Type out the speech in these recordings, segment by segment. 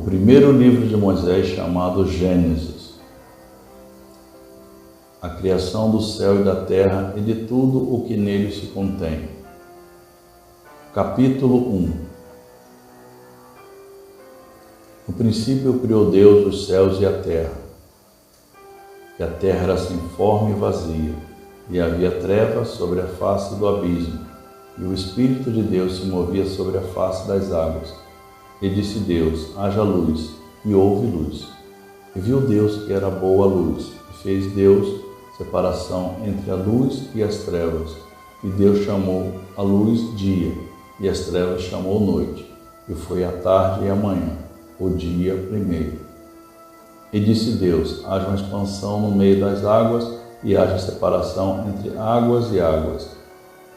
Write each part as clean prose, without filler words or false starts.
primeiro livro de Moisés, chamado Gênesis. A criação do céu e da terra e de tudo o que nele se contém. Capítulo 1. No princípio criou Deus os céus e a terra. E a terra era sem forma e vazia, e havia trevas sobre a face do abismo, e o Espírito de Deus se movia sobre a face das águas. E disse Deus: haja luz, e houve luz. E viu Deus que era boa a luz, e fez Deus separação entre a luz e as trevas. E Deus chamou a luz dia, e as trevas chamou noite. E foi a tarde e a manhã, o dia primeiro. E disse Deus: haja uma expansão no meio das águas, e haja separação entre águas e águas.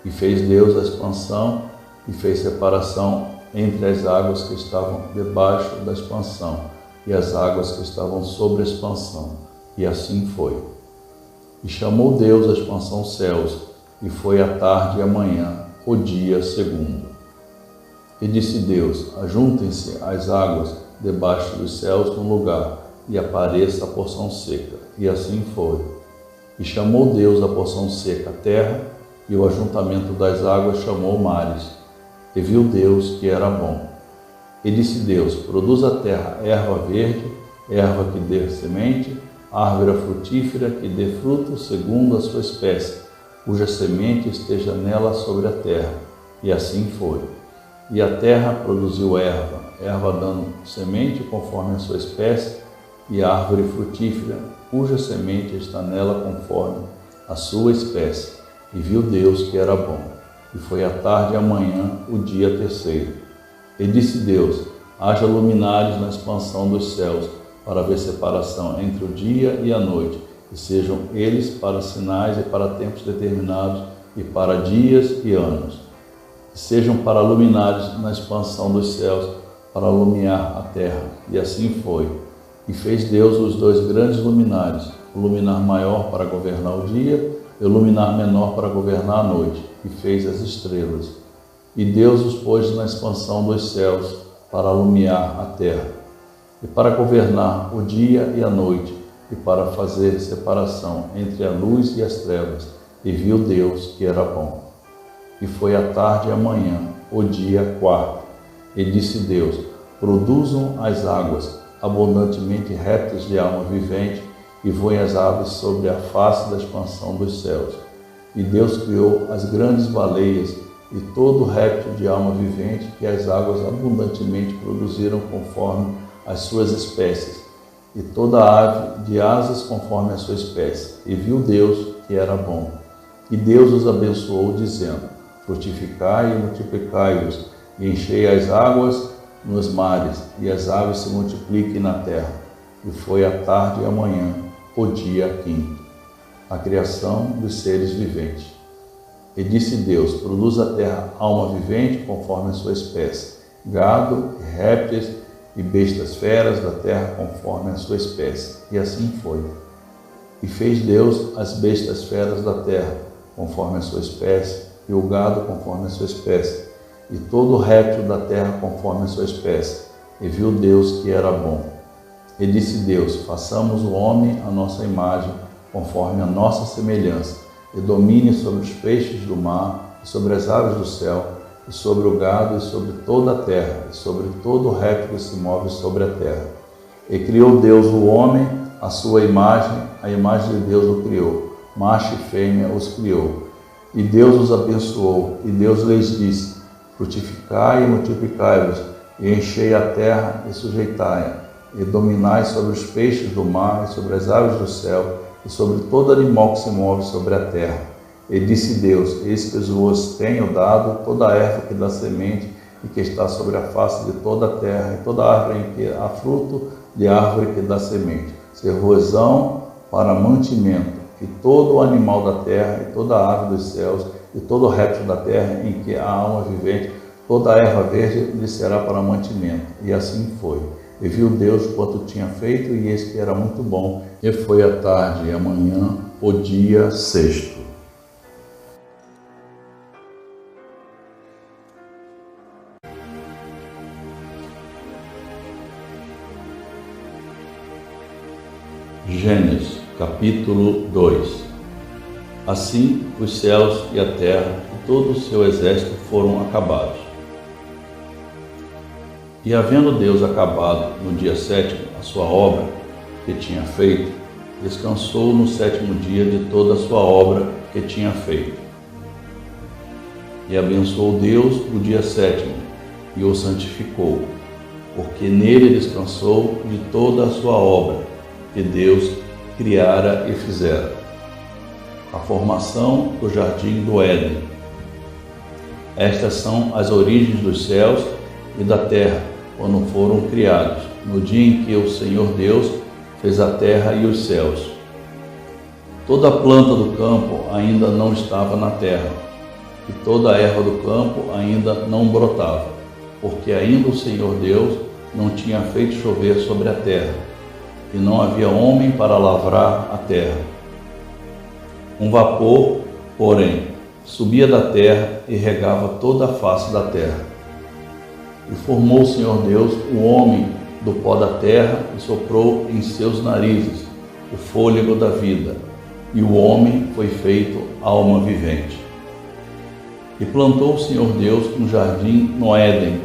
E fez Deus a expansão, e fez separação entre as águas que estavam debaixo da expansão, e as águas que estavam sobre a expansão. E assim foi. E chamou Deus a expansão céus, e foi a tarde e a manhã, o dia segundo. E disse Deus: ajuntem-se as águas debaixo dos céus num lugar, e apareça a porção seca. E assim foi. E chamou Deus a porção seca a terra, e o ajuntamento das águas chamou mares. E viu Deus que era bom. E disse Deus: produza a terra erva verde, erva que dê semente, árvore frutífera que dê fruto segundo a sua espécie, cuja semente esteja nela sobre a terra. E assim foi. E a terra produziu erva, erva dando semente conforme a sua espécie, e árvore frutífera, cuja semente está nela conforme a sua espécie. E viu Deus que era bom. E foi a tarde e a manhã, o dia terceiro. E disse Deus: haja luminares na expansão dos céus, para haver separação entre o dia e a noite, e sejam eles para sinais e para tempos determinados, e para dias e anos. E sejam para luminares na expansão dos céus, para iluminar a terra. E assim foi. E fez Deus os dois grandes luminares, o luminar maior para governar o dia, e o luminar menor para governar a noite, e fez as estrelas. E Deus os pôs na expansão dos céus, para iluminar a terra, e para governar o dia e a noite, e para fazer separação entre a luz e as trevas. E viu Deus que era bom. E foi a tarde e a manhã, o dia quarto. E disse Deus: produzam as águas abundantemente répteis de alma vivente, e voem as aves sobre a face da expansão dos céus. E Deus criou as grandes baleias e todo réptil de alma vivente que as águas abundantemente produziram conforme as suas espécies, e toda ave de asas conforme a sua espécie. E viu Deus que era bom. E Deus os abençoou, dizendo: frutificai e multiplicai-vos, e enchei as águas nos mares, e as aves se multipliquem na terra. E foi a tarde e a manhã, o dia quinto. A criação dos seres viventes. E disse Deus: produza a terra alma vivente conforme a sua espécie, gado, e répteis e bestas feras da terra conforme a sua espécie. E assim foi. E fez Deus as bestas feras da terra conforme a sua espécie, e o gado conforme a sua espécie, e todo réptil da terra conforme a sua espécie. E viu Deus que era bom. E disse Deus: façamos o homem à nossa imagem, conforme a nossa semelhança, e domine sobre os peixes do mar, e sobre as aves do céu, e sobre o gado, e sobre toda a terra, e sobre todo o réptil que se move sobre a terra. E criou Deus o homem à sua imagem, a imagem de Deus o criou, macho e fêmea os criou. E Deus os abençoou, e Deus lhes disse: frutificai e multiplicai-vos, e enchei a terra e sujeitai-a, e dominai sobre os peixes do mar, e sobre as aves do céu, e sobre todo animal que se move sobre a terra. E disse Deus: eis que vos tenho dado toda a erva que dá semente, e que está sobre a face de toda a terra, e toda árvore em que há fruto de árvore que dá semente, servosão para mantimento, e todo o animal da terra, e toda a ave dos céus, e todo o réptil da terra em que há alma vivente, toda a erva verde lhe será para mantimento. E assim foi. E viu Deus quanto tinha feito, e eis que era muito bom. E foi a tarde e a manhã, o dia sexto. Gênesis, capítulo 2. Assim, os céus e a terra e todo o seu exército foram acabados. E havendo Deus acabado no dia 7º a sua obra que tinha feito, descansou no 7º dia de toda a sua obra que tinha feito. E abençoou Deus o dia 7º e o santificou, porque nele descansou de toda a sua obra que Deus criara e fizera. A formação do jardim do Éden. Estas são as origens dos céus e da terra, quando foram criados, no dia em que o Senhor Deus fez a terra e os céus. Toda a planta do campo ainda não estava na terra, e toda a erva do campo ainda não brotava, porque ainda o Senhor Deus não tinha feito chover sobre a terra, e não havia homem para lavrar a terra. Um vapor, porém, subia da terra e regava toda a face da terra. E formou o Senhor Deus o homem do pó da terra e soprou em seus narizes o fôlego da vida, e o homem foi feito alma vivente. E plantou o Senhor Deus um jardim no Éden,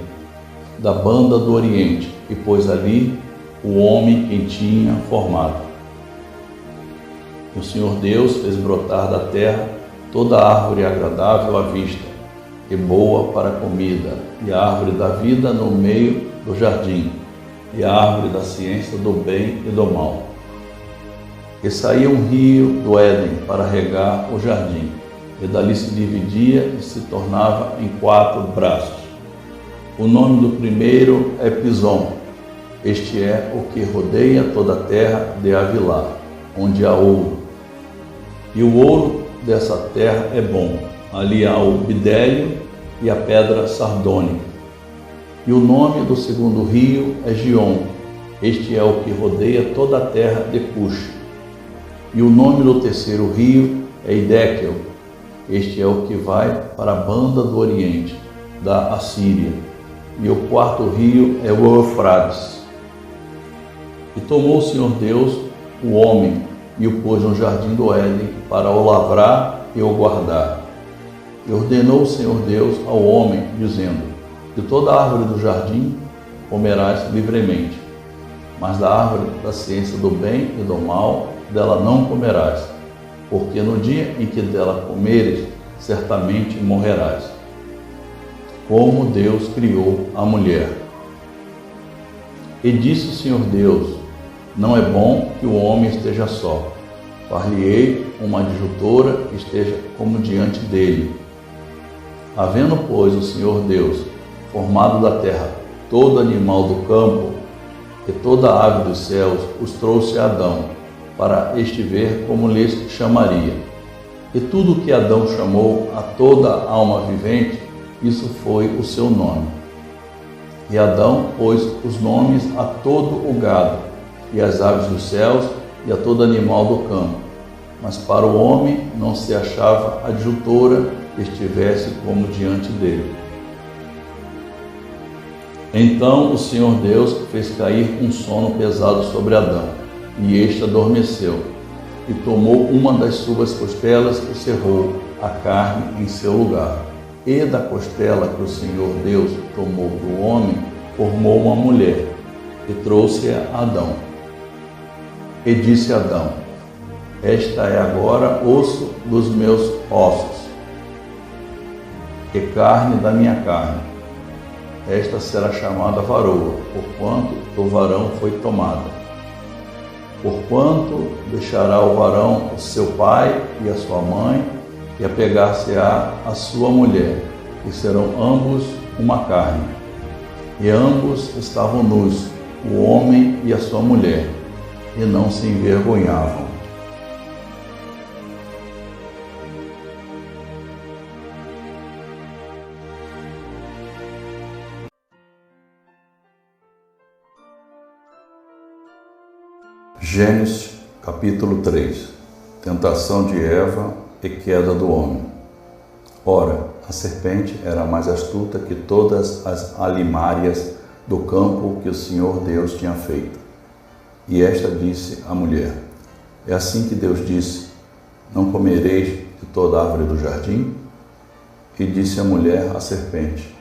da banda do Oriente, e pôs ali o homem que tinha formado. O Senhor Deus fez brotar da terra toda árvore agradável à vista e boa para a comida, e a árvore da vida no meio do jardim, e a árvore da ciência do bem e do mal. E saía um rio do Éden para regar o jardim, e dali se dividia e se tornava em 4 braços. O nome do primeiro é Pison. Este é o que rodeia toda a terra de Havilá, onde há ouro. E o ouro dessa terra é bom. Ali há o bidélio e a pedra sardônica. E o nome do segundo rio é Gion. Este é o que rodeia toda a terra de Cush. E o nome do terceiro rio é Hidekel. Este é o que vai para a banda do Oriente, da Assíria. E o quarto rio é o Eufrates. E tomou o Senhor Deus o homem e o pôs no jardim do Éden para o lavrar e o guardar. E ordenou o Senhor Deus ao homem, dizendo: de toda a árvore do jardim comerás livremente, mas da árvore da ciência do bem e do mal dela não comerás, porque no dia em que dela comeres, certamente morrerás. Como Deus criou a mulher. E disse o Senhor Deus: não é bom que o homem esteja só. Far-lhe-ei uma adjutora que esteja como diante dele. Havendo, pois, o Senhor Deus formado da terra todo animal do campo e toda a ave dos céus, os trouxe a Adão, para este ver como lhes chamaria. E tudo o que Adão chamou a toda alma vivente, isso foi o seu nome. E Adão pôs os nomes a todo o gado, e às aves dos céus, e a todo animal do campo. Mas para o homem não se achava adjutora que estivesse como diante dele. Então o Senhor Deus fez cair um sono pesado sobre Adão, e este adormeceu, e tomou uma das suas costelas e cerrou a carne em seu lugar. E da costela que o Senhor Deus tomou do homem, formou uma mulher, e trouxe-a a Adão. E disse Adão: esta é agora osso dos meus ossos, e carne da minha carne. Esta será chamada varoa, porquanto do varão foi tomada. Porquanto deixará o varão o seu pai e a sua mãe, e apegar-se-á a sua mulher, e serão ambos uma carne. E ambos estavam nus, o homem e a sua mulher, e não se envergonhavam. Gênesis, capítulo 3. Tentação de Eva e queda do homem. Ora, a serpente era mais astuta que todas as alimárias do campo que o Senhor Deus tinha feito. E esta disse à mulher: É assim que Deus disse: não comereis de toda árvore do jardim? E disse a mulher à serpente: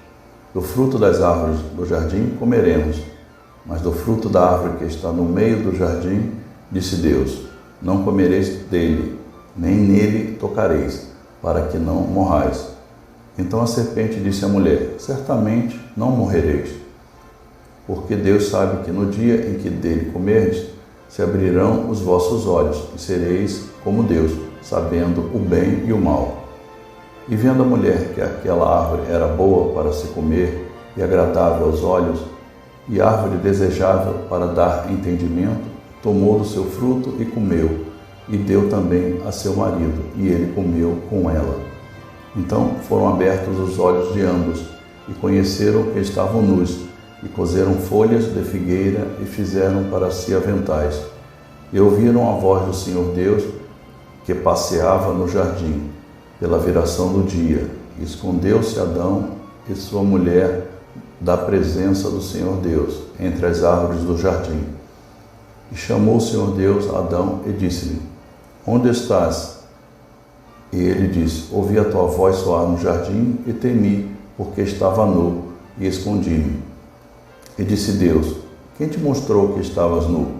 do fruto das árvores do jardim comeremos, mas do fruto da árvore que está no meio do jardim, disse Deus: não comereis dele, nem nele tocareis, para que não morrais. Então a serpente disse à mulher: certamente não morrereis, porque Deus sabe que no dia em que dele comerdes, se abrirão os vossos olhos, e sereis como Deus, sabendo o bem e o mal. E vendo a mulher que aquela árvore era boa para se comer e agradável aos olhos, e árvore desejável para dar entendimento, tomou do seu fruto e comeu, e deu também a seu marido, e ele comeu com ela. Então foram abertos os olhos de ambos, e conheceram que estavam nus, e coseram folhas de figueira e fizeram para si aventais. E ouviram a voz do Senhor Deus, que passeava no jardim, pela viração do dia. E escondeu-se Adão e sua mulher da presença do Senhor Deus, entre as árvores do jardim. E chamou o Senhor Deus Adão e disse-lhe: onde estás? E ele disse: ouvi a tua voz soar no jardim e temi, porque estava nu, e escondi-me. E disse Deus: quem te mostrou que estavas nu?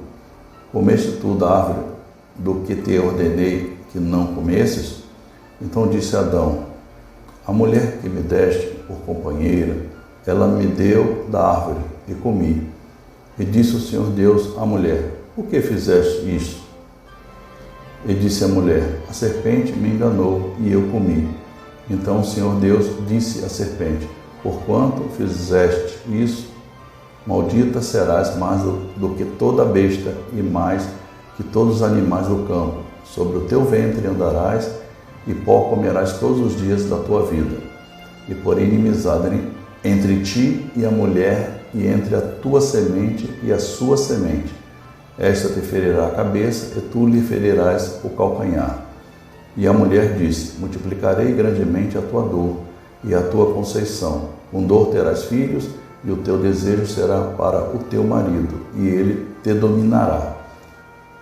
Comeste tu da árvore do que te ordenei que não comesses? Então disse Adão: a mulher que me deste por companheira, ela me deu da árvore e comi. E disse o Senhor Deus à mulher: por que fizeste isto? E disse a mulher: a serpente me enganou e eu comi. Então o Senhor Deus disse à serpente: porquanto fizeste isso, maldita serás mais do que toda besta e mais que todos os animais do campo. Sobre o teu ventre andarás e pó comerás todos os dias da tua vida. E por inimizade entre ti e a mulher, e entre a tua semente e a sua semente. Esta te ferirá a cabeça, e tu lhe ferirás o calcanhar. E a mulher disse: multiplicarei grandemente a tua dor e a tua conceição. Com dor terás filhos, e o teu desejo será para o teu marido, e ele te dominará.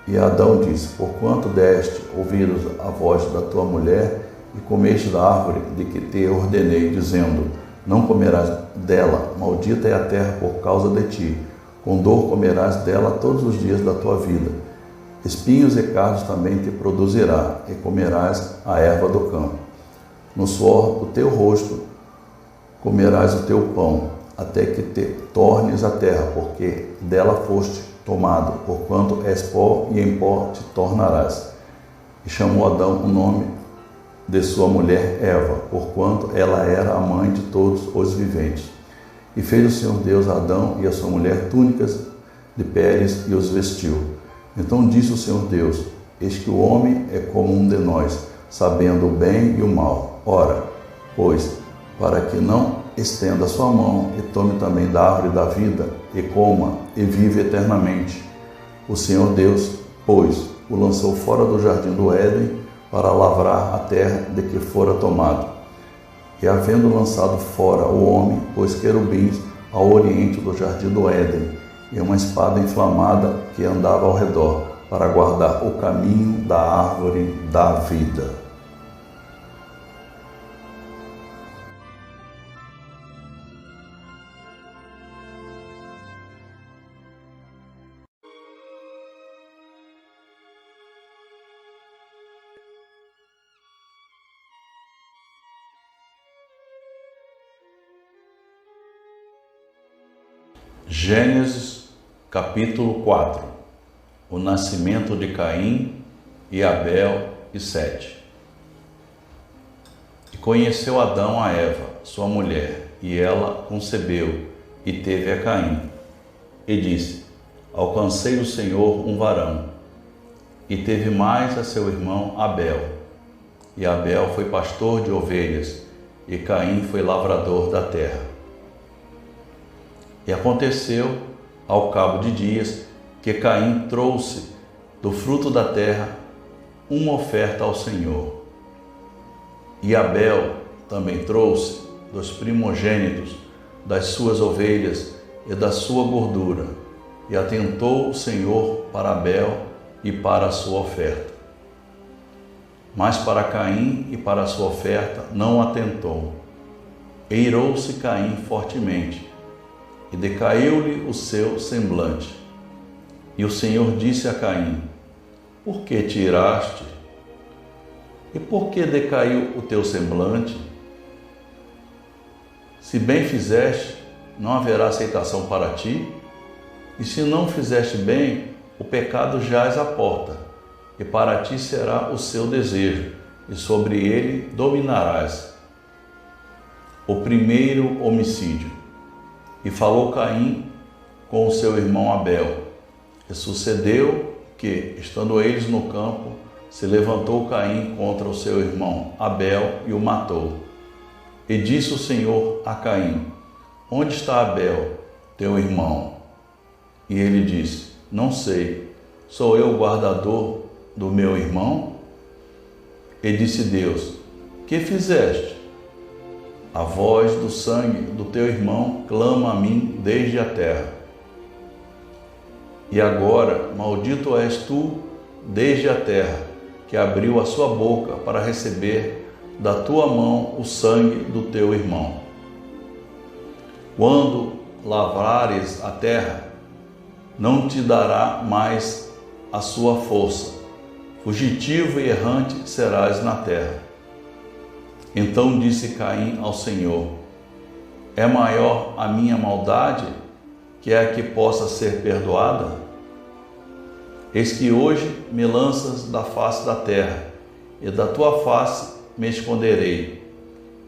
E Adão disse: porquanto deste ouvidos à voz da tua mulher, e comeste da árvore de que te ordenei, dizendo: não comerás dela, maldita é a terra por causa de ti. Com dor comerás dela todos os dias da tua vida. Espinhos e cardos também te produzirá, e comerás a erva do campo. No suor do teu rosto comerás o teu pão, até que te tornes a terra, porque dela foste tomado, porquanto és pó, e em pó te tornarás. E chamou Adão o nome de sua mulher Eva, porquanto ela era a mãe de todos os viventes. E fez o Senhor Deus a Adão e a sua mulher túnicas de peles e os vestiu. Então disse o Senhor Deus: eis que o homem é como um de nós, sabendo o bem e o mal. Ora, pois, para que não estenda a sua mão e tome também da árvore da vida, e coma, e vive eternamente. O Senhor Deus, pois, o lançou fora do jardim do Éden, para lavrar a terra de que fora tomado. E havendo lançado fora o homem, pôs querubins ao oriente do jardim do Éden, e uma espada inflamada que andava ao redor, para guardar o caminho da árvore da vida. Gênesis, capítulo 4. O nascimento de Caim e Abel e Sete. E conheceu Adão a Eva, sua mulher, e ela concebeu e teve a Caim. E disse: alcancei do Senhor um varão. E teve mais a seu irmão Abel. E Abel foi pastor de ovelhas, e Caim foi lavrador da terra. E aconteceu, ao cabo de dias, que Caim trouxe do fruto da terra uma oferta ao Senhor. E Abel também trouxe dos primogênitos das suas ovelhas e da sua gordura. E atentou o Senhor para Abel e para a sua oferta. Mas para Caim e para a sua oferta não atentou. E irou-se Caim fortemente, e decaiu-lhe o seu semblante. E o Senhor disse a Caim: por que te iraste? E por que decaiu o teu semblante? Se bem fizeste, não haverá aceitação para ti? E se não fizeste bem, o pecado jaz à porta, e para ti será o seu desejo, e sobre ele dominarás. O primeiro homicídio. E falou Caim com o seu irmão Abel. E sucedeu que, estando eles no campo, se levantou Caim contra o seu irmão Abel e o matou. E disse o Senhor a Caim: onde está Abel, teu irmão? E ele disse: não sei, sou eu o guardador do meu irmão? E disse Deus: que fizeste? A voz do sangue do teu irmão clama a mim desde a terra. E agora, maldito és tu desde a terra, que abriu a sua boca para receber da tua mão o sangue do teu irmão. Quando lavrares a terra, não te dará mais a sua força. Fugitivo e errante serás na terra. Então disse Caim ao Senhor: é maior a minha maldade que é a que possa ser perdoada? Eis que hoje me lanças da face da terra, e da tua face me esconderei,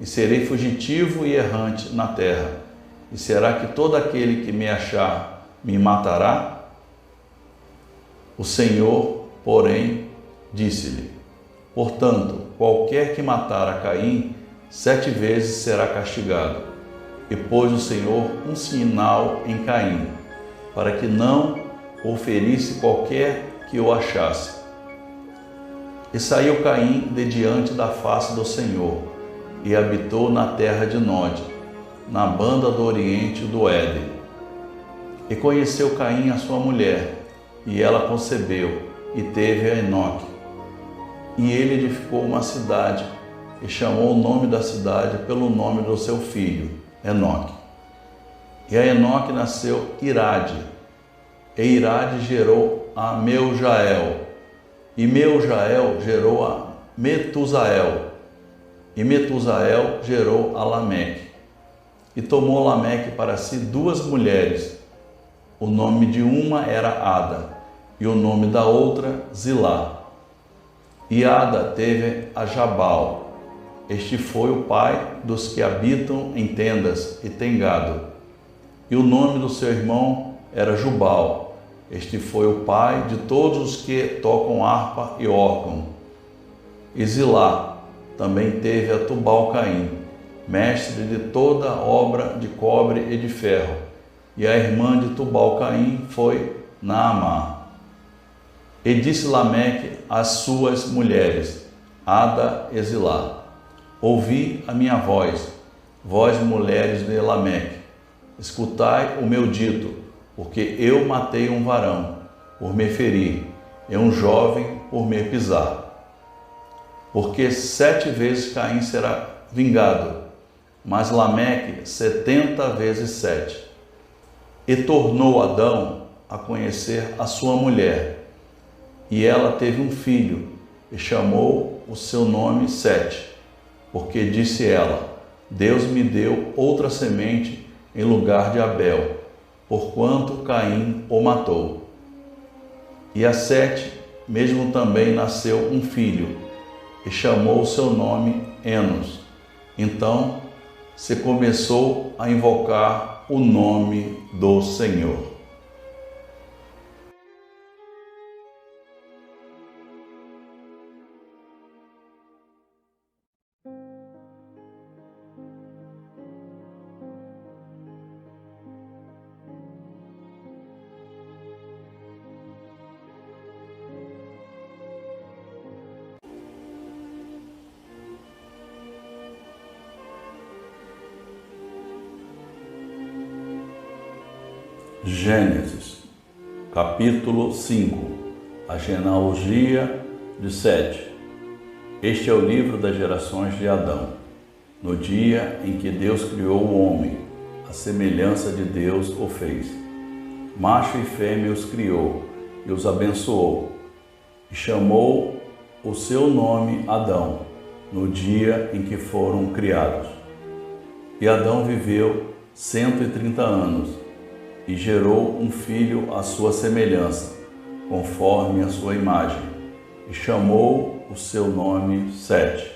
e serei fugitivo e errante na terra. E será que todo aquele que me achar me matará? O Senhor, porém, disse-lhe: portanto, qualquer que matar a Caim, 7 vezes será castigado. E pôs o Senhor um sinal em Caim, para que não o ferisse qualquer que o achasse. E saiu Caim de diante da face do Senhor, e habitou na terra de Nod, na banda do oriente do Éden. E conheceu Caim a sua mulher, e ela concebeu, e teve a Enoque. E ele edificou uma cidade, e chamou o nome da cidade pelo nome do seu filho, Enoque. E a Enoque nasceu Irade, e Irade gerou a Meujael, e Meujael gerou a Metusael, e Metusael gerou a Lameque. E tomou Lameque para si 2 mulheres. O nome de uma era Ada, e o nome da outra Zilá. E Ada teve a Jabal. Este foi o pai dos que habitam em tendas e têm gado. E o nome do seu irmão era Jubal. Este foi o pai de todos os que tocam harpa e órgão. E Zilá também teve a Tubal-Caim, mestre de toda obra de cobre e de ferro. E a irmã de Tubal-Caim foi Naamá. E disse Lameque às suas mulheres, Ada e Zilá: ouvi a minha voz, vós mulheres de Lameque, escutai o meu dito, porque eu matei um varão por me ferir, e um jovem por me pisar. Porque 7 vezes Caim será vingado, mas Lameque 70 vezes 7. E tornou Adão a conhecer a sua mulher, e ela teve um filho, e chamou o seu nome Sete, porque disse ela: Deus me deu outra semente em lugar de Abel, porquanto Caim o matou. E a Sete mesmo também nasceu um filho, e chamou o seu nome Enos. Então se começou a invocar o nome do Senhor. Gênesis, capítulo 5. A genealogia de Sete. Este é o livro das gerações de Adão. No dia em que Deus criou o homem, a semelhança de Deus o fez. Macho e fêmea os criou e os abençoou, e chamou o seu nome Adão, no dia em que foram criados. E Adão viveu 130 anos, e gerou um filho à sua semelhança, conforme a sua imagem, e chamou o seu nome Sete.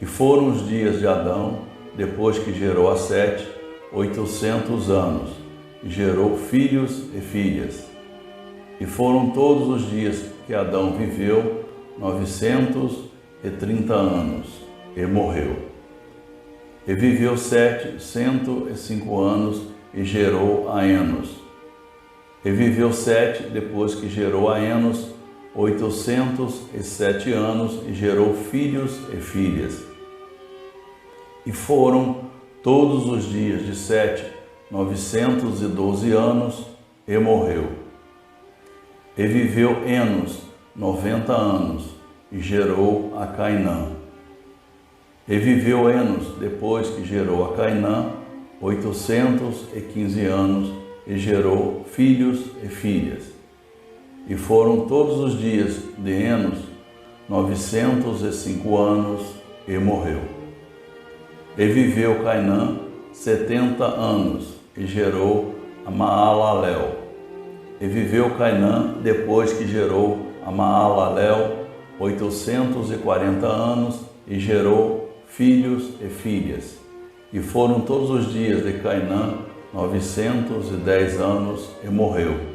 E foram os dias de Adão, depois que gerou a Sete, 800 anos, e gerou filhos e filhas. E foram todos os dias que Adão viveu 930 anos, e morreu. E viveu Sete 105 anos, e gerou a Enos. E viveu Sete, depois que gerou a Enos, 807 anos, e gerou filhos e filhas. E foram todos os dias de Sete 912 anos, e morreu. E viveu Enos 90 anos, e gerou a Cainã. E viveu Enos, depois que gerou a Cainã, 815 anos, e gerou filhos e filhas. E foram todos os dias de Enos 905 anos, e morreu. E viveu Cainã 70 anos, e gerou a Maalalel. E viveu Cainã, depois que gerou a Maalalel, 840 anos, e gerou filhos e filhas. E foram todos os dias de Cainã 910 anos, e morreu.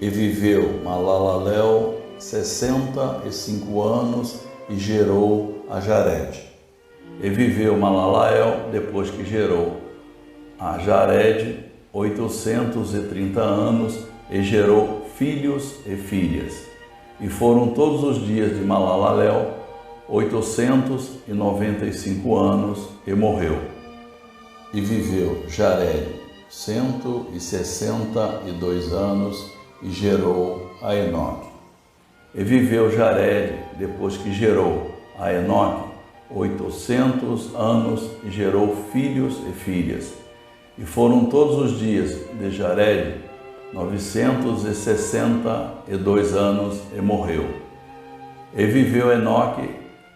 E viveu Maalalel 65 anos, e gerou a Jared. E viveu Maalalel, depois que gerou a Jared, 830 anos, e gerou filhos e filhas. E foram todos os dias de Maalalel 895 anos, e morreu. E viveu Jared 162 anos, e gerou a Enoque. E viveu Jared, depois que gerou a Enoque, 800 anos, e gerou filhos e filhas. E foram todos os dias de Jared 962 anos, e morreu. E viveu Enoque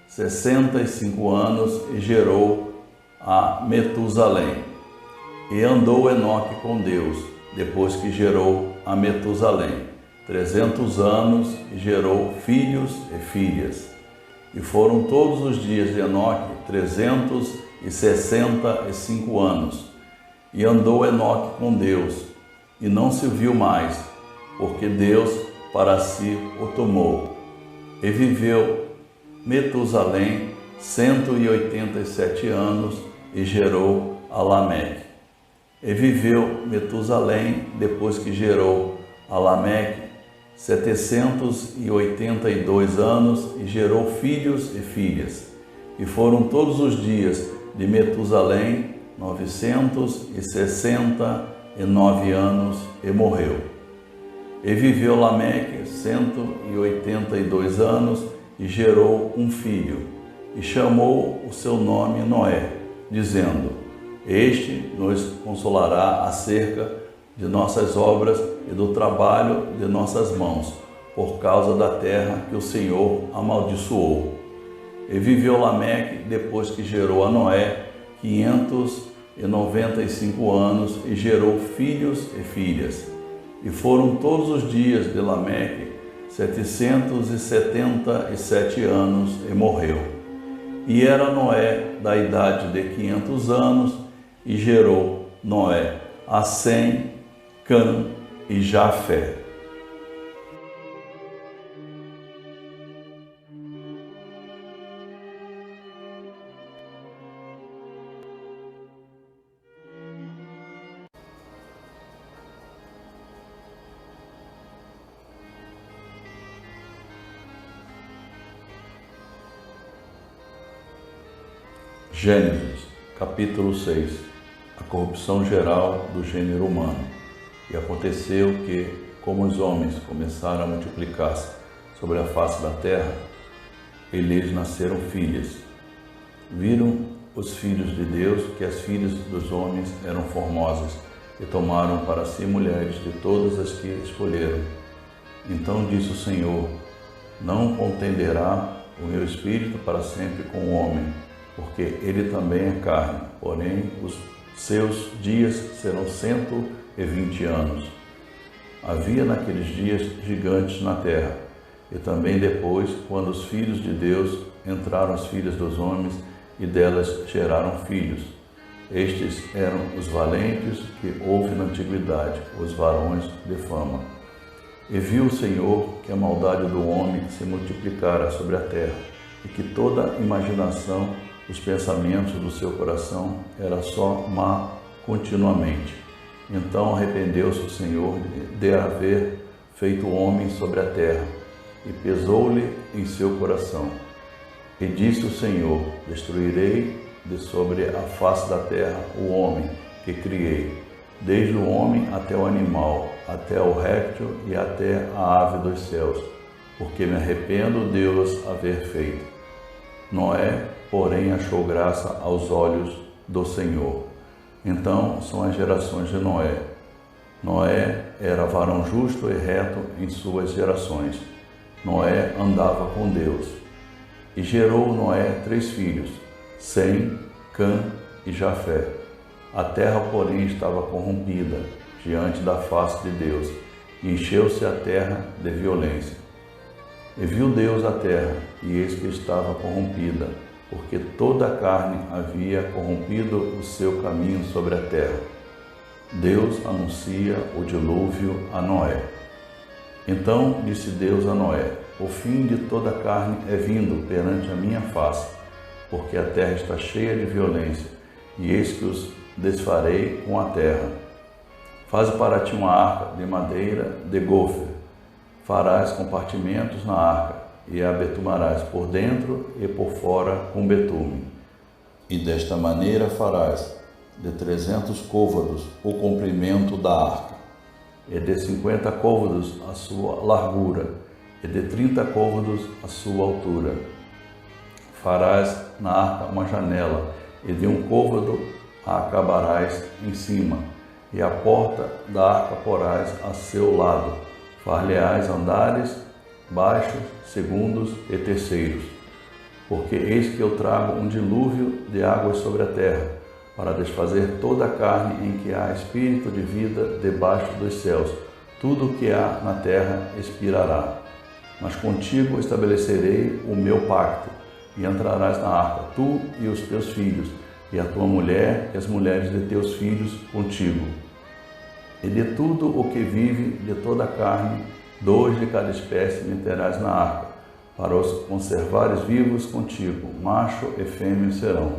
65 anos, e gerou a Metusalém. E andou Enoque com Deus, depois que gerou a Metusalém, 300 anos, e gerou filhos e filhas. E foram todos os dias de Enoque 365 anos. E andou Enoque com Deus, e não se viu mais, porque Deus para si o tomou. E viveu Metusalém 187 anos, e gerou a Lameque. E viveu Metusalém, depois que gerou a Lameque, 782 anos, e gerou filhos e filhas. E foram todos os dias de Metusalém 969 anos, e morreu. E viveu Lameque 182 anos, e gerou um filho, e chamou o seu nome Noé, dizendo: Este nos consolará acerca de nossas obras e do trabalho de nossas mãos, por causa da terra que o Senhor amaldiçoou. E viveu Lameque, depois que gerou a Noé, 595 anos, e gerou filhos e filhas. E foram todos os dias de Lameque 777 anos, e morreu. E era Noé da idade de 500 anos, e gerou Noé a Sem, Cã e Jafé. Gênesis, capítulo 6. A corrupção geral do gênero humano. E aconteceu que, como os homens começaram a multiplicar-se sobre a face da terra, e lhes nasceram filhas. Viram os filhos de Deus que as filhas dos homens eram formosas, e tomaram para si mulheres de todas as que escolheram. Então disse o Senhor: não contenderá o meu espírito para sempre com o homem, porque ele também é carne, porém os seus dias serão 120 anos. Havia naqueles dias gigantes na terra, e também depois, quando os filhos de Deus entraram as filhas dos homens, e delas geraram filhos. Estes eram os valentes que houve na antiguidade, os varões de fama. E viu o Senhor que a maldade do homem se multiplicara sobre a terra, e que toda imaginação, os pensamentos do seu coração, era só má continuamente. Então arrependeu-se o Senhor de haver feito o homem sobre a terra, e pesou-lhe em seu coração. E disse o Senhor: destruirei de sobre a face da terra o homem que criei, desde o homem até o animal, até o réptil e até a ave dos céus, porque me arrependo de os haver feito. Noé, porém, achou graça aos olhos do Senhor. Então são as gerações de Noé. Noé era varão justo e reto em suas gerações. Noé andava com Deus. E gerou Noé 3 filhos, Sem, Cã e Jafé. A terra, porém, estava corrompida diante da face de Deus, e encheu-se a terra de violência. E viu Deus a terra, e eis que estava corrompida, porque toda a carne havia corrompido o seu caminho sobre a terra. Deus anuncia o dilúvio a Noé. Então disse Deus a Noé: o fim de toda a carne é vindo perante a minha face, porque a terra está cheia de violência, e eis que os desfarei com a terra. Faze para ti uma arca de madeira de gofer. Farás compartimentos na arca, e a betumarás por dentro e por fora com betume. E desta maneira farás de 300 côvados o comprimento da arca, e de 50 côvados a sua largura, e de 30 côvados a sua altura. Farás na arca uma janela, e de 1 côvado a acabarás em cima, e a porta da arca porás a seu lado. Far-lhe-ás andares baixos, segundos e terceiros. Porque eis que eu trago um dilúvio de águas sobre a terra, para desfazer toda a carne em que há espírito de vida debaixo dos céus. Tudo o que há na terra expirará. Mas contigo estabelecerei o meu pacto, e entrarás na arca, tu e os teus filhos, e a tua mulher e as mulheres de teus filhos contigo. E de tudo o que vive, de toda a carne, 2 de cada espécie meterás na arca, para os conservares vivos contigo, macho e fêmea serão.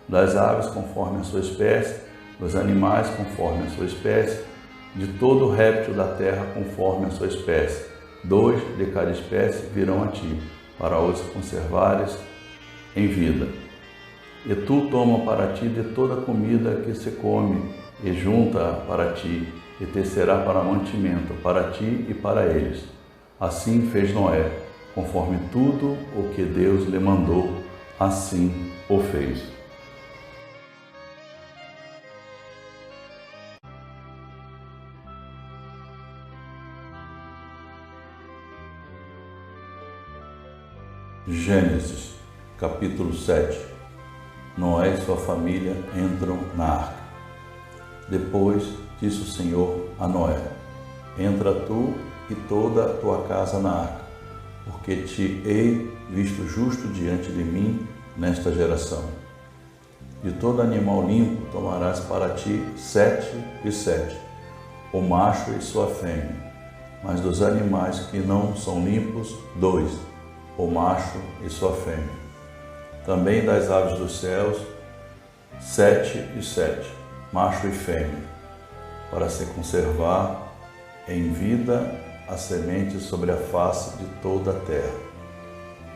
Das aves conforme a sua espécie, dos animais conforme a sua espécie, de todo réptil da terra conforme a sua espécie. 2 de cada espécie virão a ti, para os conservares em vida. E tu toma para ti de toda a comida que se come, e junta-a para ti, e te será para mantimento, para ti e para eles. Assim fez Noé, conforme tudo o que Deus lhe mandou, assim o fez. Gênesis, capítulo 7. Noé e sua família entram na arca. Depois disse o Senhor a Noé: entra tu e toda a tua casa na arca, porque te hei visto justo diante de mim nesta geração. De todo animal limpo tomarás para ti 7 e 7, o macho e sua fêmea, mas dos animais que não são limpos, 2, o macho e sua fêmea. Também das aves dos céus, 7 e 7, macho e fêmea, para se conservar em vida a semente sobre a face de toda a terra.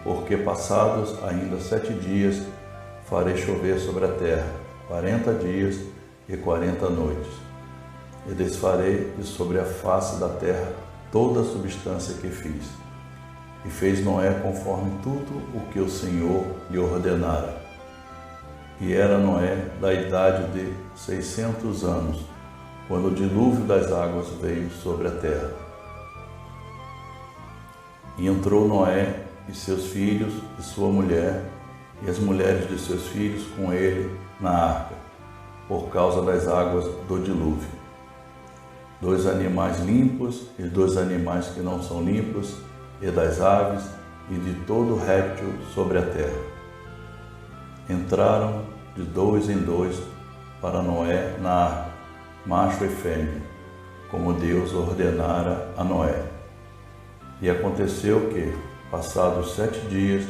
Porque passados ainda 7 dias, farei chover sobre a terra 40 dias e 40 noites, e desfarei de sobre a face da terra toda a substância que fiz. E fez Noé conforme tudo o que o Senhor lhe ordenara. E era Noé da idade de 600 anos, quando o dilúvio das águas veio sobre a terra. E entrou Noé e seus filhos e sua mulher, e as mulheres de seus filhos com ele na arca, por causa das águas do dilúvio. 2 animais limpos e 2 animais que não são limpos, e das aves e de todo réptil sobre a terra. Entraram de 2 em 2 para Noé na arca, macho e fêmea, como Deus ordenara a Noé. E aconteceu que, passados 7 dias,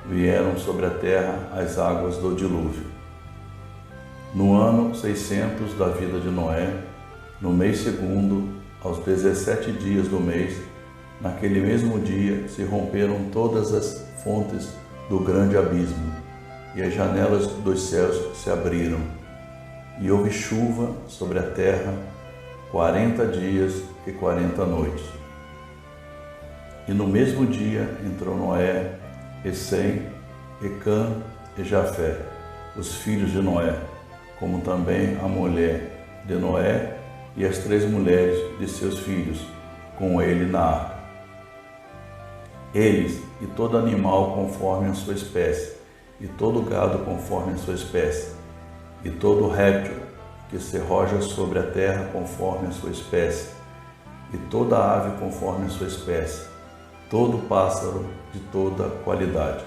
vieram sobre a terra as águas do dilúvio. No ano 600 da vida de Noé, no mês segundo, aos 17 dias do mês, naquele mesmo dia se romperam todas as fontes do grande abismo, e as janelas dos céus se abriram, e houve chuva sobre a terra 40 dias e 40 noites. E no mesmo dia entrou Noé, e Sem, e Cã, e Jafé, os filhos de Noé, como também a mulher de Noé e as 3 mulheres de seus filhos, com ele na arca. Eles e todo animal conforme a sua espécie, e todo gado conforme a sua espécie, e todo réptil que se roja sobre a terra conforme a sua espécie, e toda ave conforme a sua espécie, todo pássaro de toda qualidade.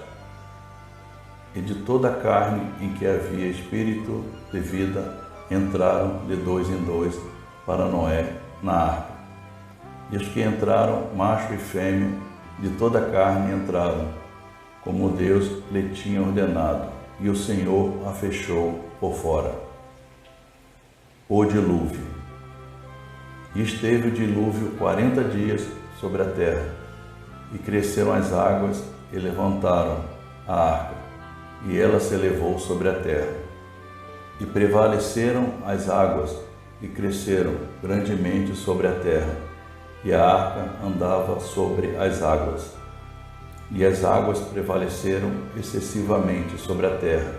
E de toda a carne em que havia espírito de vida, entraram de 2 em 2 para Noé na arca. E os que entraram, macho e fêmea, de toda a carne entraram, como Deus lhe tinha ordenado, e o Senhor a fechou por fora. O dilúvio. E esteve o dilúvio 40 dias sobre a terra, e cresceram as águas e levantaram a arca, e ela se elevou sobre a terra. E prevaleceram as águas e cresceram grandemente sobre a terra, e a arca andava sobre as águas. E as águas prevaleceram excessivamente sobre a terra,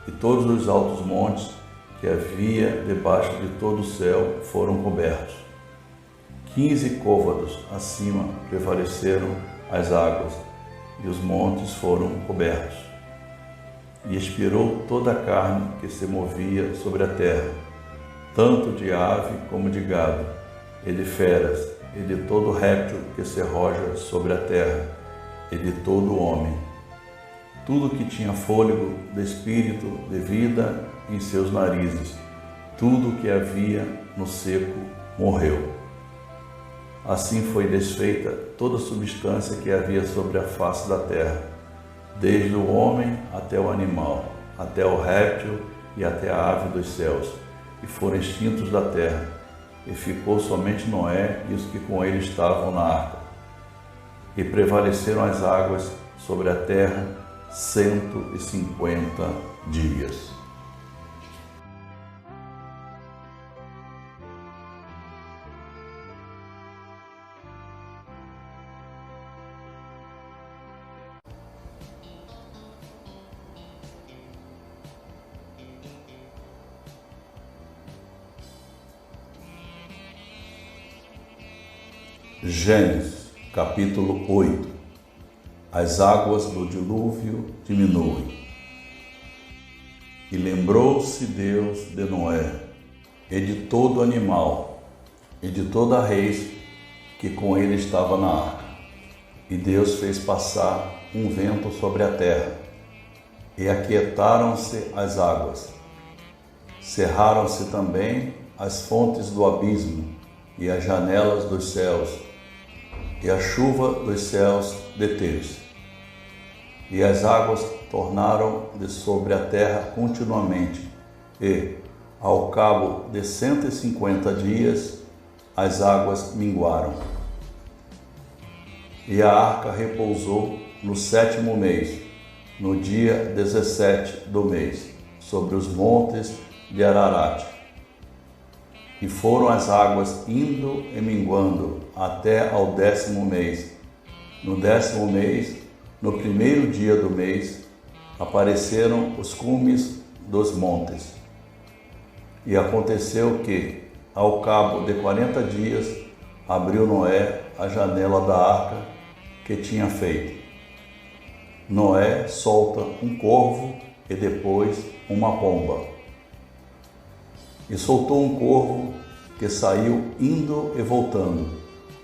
e todos os altos montes que havia debaixo de todo o céu foram cobertos. 15 côvados acima prevaleceram as águas, e os montes foram cobertos. E expirou toda a carne que se movia sobre a terra, tanto de ave como de gado, e de feras, e de todo réptil que se roja sobre a terra, e de todo homem. Tudo que tinha fôlego de espírito de vida em seus narizes, tudo que havia no seco morreu. Assim foi desfeita toda a substância que havia sobre a face da terra, desde o homem até o animal, até o réptil e até a ave dos céus, e foram extintos da terra, e ficou somente Noé e os que com ele estavam na arca. E prevaleceram as águas sobre a terra 150 dias. Gênesis, capítulo 8. As águas do dilúvio diminuem. E lembrou-se Deus de Noé, e de todo animal, e de toda a reis que com ele estava na arca. E Deus fez passar um vento sobre a terra, e aquietaram-se as águas. Cerraram-se também as fontes do abismo, e as janelas dos céus, e a chuva dos céus deteve-se. E as águas tornaram de sobre a terra continuamente, e, ao cabo de 150 dias, as águas minguaram. E a arca repousou no 7º mês, no dia 17 do mês, sobre os montes de Ararat. E foram as águas indo e minguando até ao 10º mês. No 10º mês, no primeiro dia do mês, apareceram os cumes dos montes. E aconteceu que, ao cabo de 40 dias, abriu Noé a janela da arca que tinha feito. Noé solta um corvo e depois uma pomba. E soltou um corvo que saiu indo e voltando,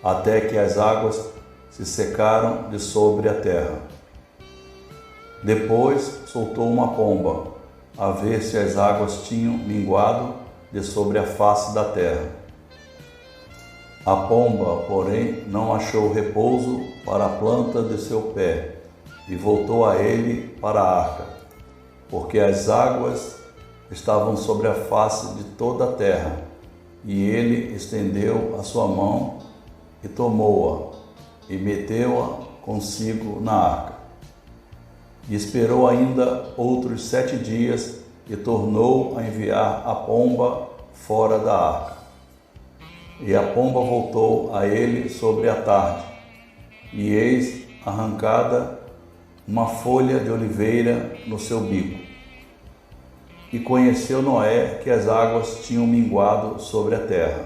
até que as águas se secaram de sobre a terra. Depois soltou uma pomba, a ver se as águas tinham minguado de sobre a face da terra. A pomba, porém, não achou repouso para a planta de seu pé, e voltou a ele para a arca, porque as águas estavam sobre a face de toda a terra, e ele estendeu a sua mão e tomou-a, e meteu-a consigo na arca. E esperou ainda outros 7 dias, e tornou a enviar a pomba fora da arca. E a pomba voltou a ele sobre a tarde, e eis arrancada uma folha de oliveira no seu bico. E conheceu Noé que as águas tinham minguado sobre a terra.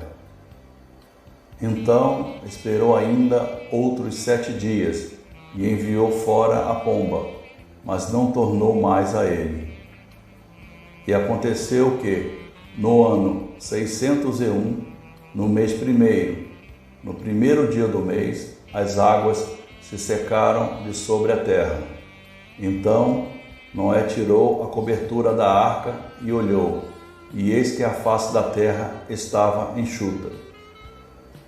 Então esperou ainda outros 7 dias, e enviou fora a pomba, mas não tornou mais a ele. E aconteceu que, no ano 601, no mês primeiro, no primeiro dia do mês, as águas se secaram de sobre a terra. Então Noé tirou a cobertura da arca e olhou, e eis que a face da terra estava enxuta.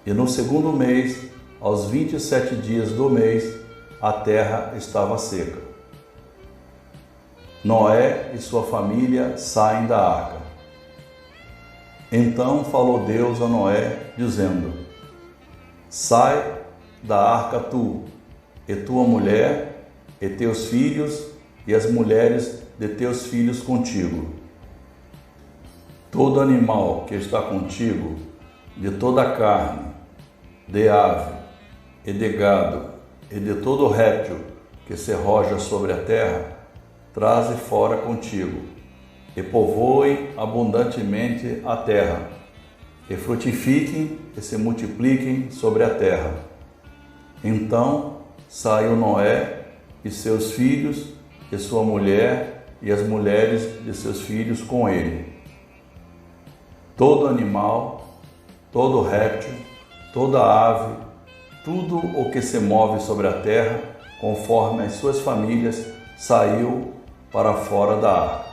E no segundo mês, aos 27 dias do mês, a terra estava seca. Noé e sua família saem da arca. Então falou Deus a Noé, dizendo: Sai da arca tu, e tua mulher, e teus filhos, e as mulheres de teus filhos contigo. Todo animal que está contigo, de toda a carne, de ave, e de gado, e de todo réptil que se roja sobre a terra, traze fora contigo, e povoem abundantemente a terra, e frutifiquem e se multipliquem sobre a terra. Então saiu Noé e seus filhos, e sua mulher, e as mulheres de seus filhos com ele. Todo animal, todo réptil, toda ave, tudo o que se move sobre a terra, conforme as suas famílias, saiu para fora da arca.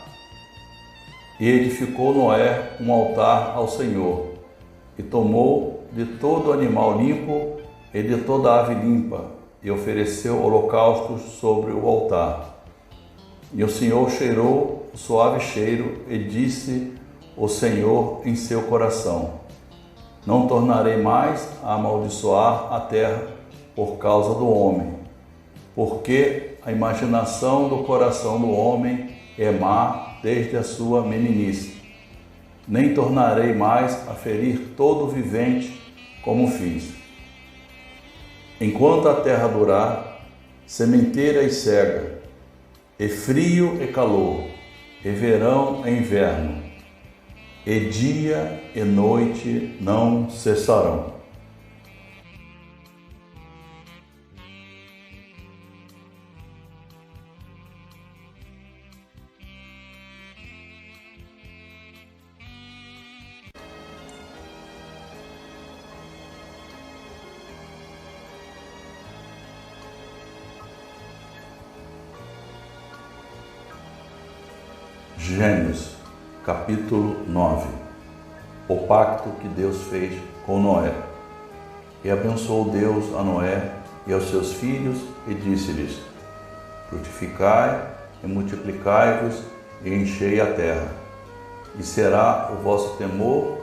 E edificou Noé um altar ao Senhor, e tomou de todo animal limpo e de toda ave limpa, e ofereceu holocaustos sobre o altar. E o Senhor cheirou o suave cheiro, e disse o Senhor em seu coração: Não tornarei mais a amaldiçoar a terra por causa do homem, porque a imaginação do coração do homem é má desde a sua meninice. Nem tornarei mais a ferir todo vivente como fiz. Enquanto a terra durar, sementeira e cega, e frio e calor, e verão e inverno, e dia e noite não cessarão. Gênesis, capítulo 9. O pacto que Deus fez com Noé. E abençoou Deus a Noé e aos seus filhos, e disse-lhes: Frutificai e multiplicai-vos, e enchei a terra. E será o vosso temor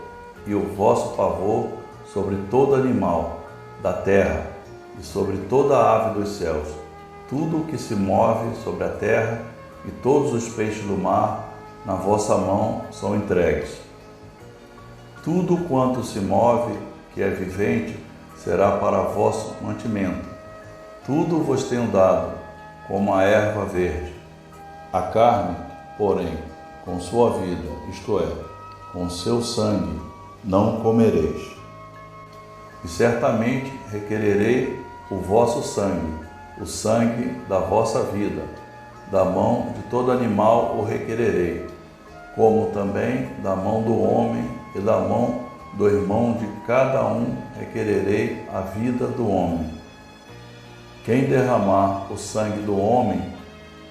e o vosso pavor sobre todo animal da terra e sobre toda a ave dos céus, tudo o que se move sobre a terra, e todos os peixes do mar na vossa mão são entregues. Tudo quanto se move, que é vivente, será para vosso mantimento. Tudo vos tenho dado, como a erva verde. A carne, porém, com sua vida, isto é, com seu sangue, não comereis. E certamente requererei o vosso sangue, o sangue da vossa vida. Da mão de todo animal o requererei, como também da mão do homem e da mão do irmão de cada um requererei a vida do homem. Quem derramar o sangue do homem,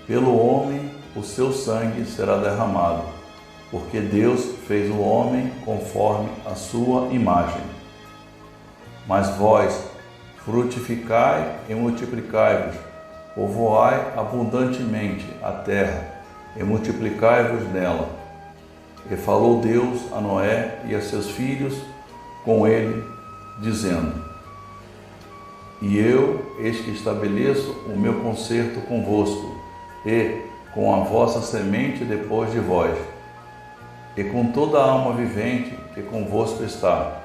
pelo homem o seu sangue será derramado, porque Deus fez o homem conforme a sua imagem. Mas vós frutificai e multiplicai-vos, povoai abundantemente a terra e multiplicai-vos nela. E falou Deus a Noé e a seus filhos com ele, dizendo: E eu, eis que estabeleço o meu concerto convosco, e com a vossa semente depois de vós, e com toda a alma vivente que convosco está,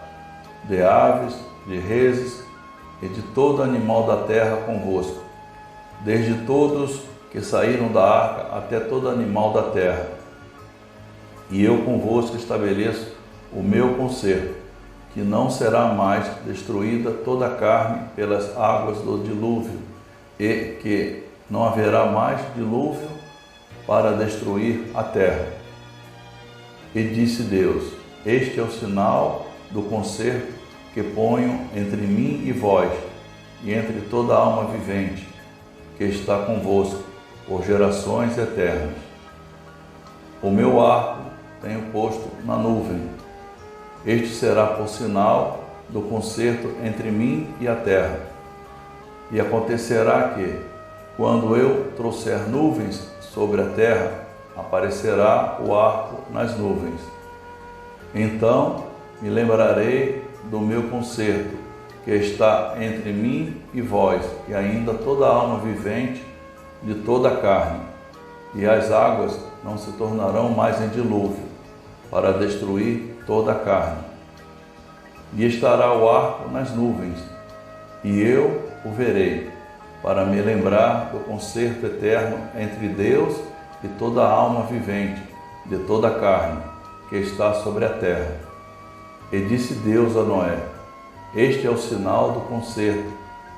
de aves, de reses e de todo animal da terra convosco, desde todos que saíram da arca até todo animal da terra. E eu convosco estabeleço o meu concerto, que não será mais destruída toda a carne pelas águas do dilúvio, e que não haverá mais dilúvio para destruir a terra. E disse Deus: Este é o sinal do concerto que ponho entre mim e vós, e entre toda a alma vivente, que está convosco, por gerações eternas. O meu arco tenho posto na nuvem. Este será por sinal do concerto entre mim e a terra. E acontecerá que, quando eu trouxer nuvens sobre a terra, aparecerá o arco nas nuvens. Então me lembrarei do meu concerto, que está entre mim e vós, e ainda toda a alma vivente de toda a carne. E as águas não se tornarão mais em dilúvio, para destruir toda a carne. E estará o arco nas nuvens, e eu o verei, para me lembrar do concerto eterno entre Deus e toda a alma vivente, de toda a carne, que está sobre a terra. E disse Deus a Noé: Este é o sinal do concerto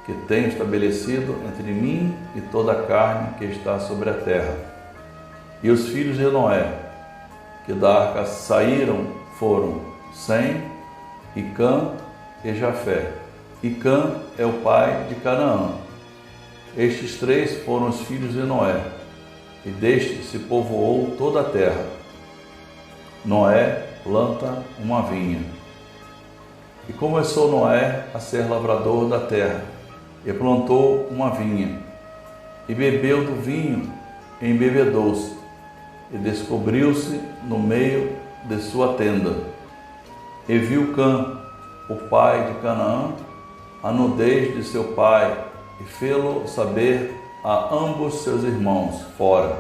que tenho estabelecido entre mim e toda a carne que está sobre a terra. E os filhos de Noé, que da arca saíram, foram Sem, e Cã e Jafé. E Cã é o pai de Canaã. Estes três foram os filhos de Noé, e deste se povoou toda a terra. Noé planta uma vinha. E começou Noé a ser lavrador da terra, e plantou uma vinha, e bebeu do vinho, e embebedou-se, e descobriu-se no meio de sua tenda. E viu Cã, o pai de Canaã, a nudez de seu pai, e fê-lo saber a ambos seus irmãos fora.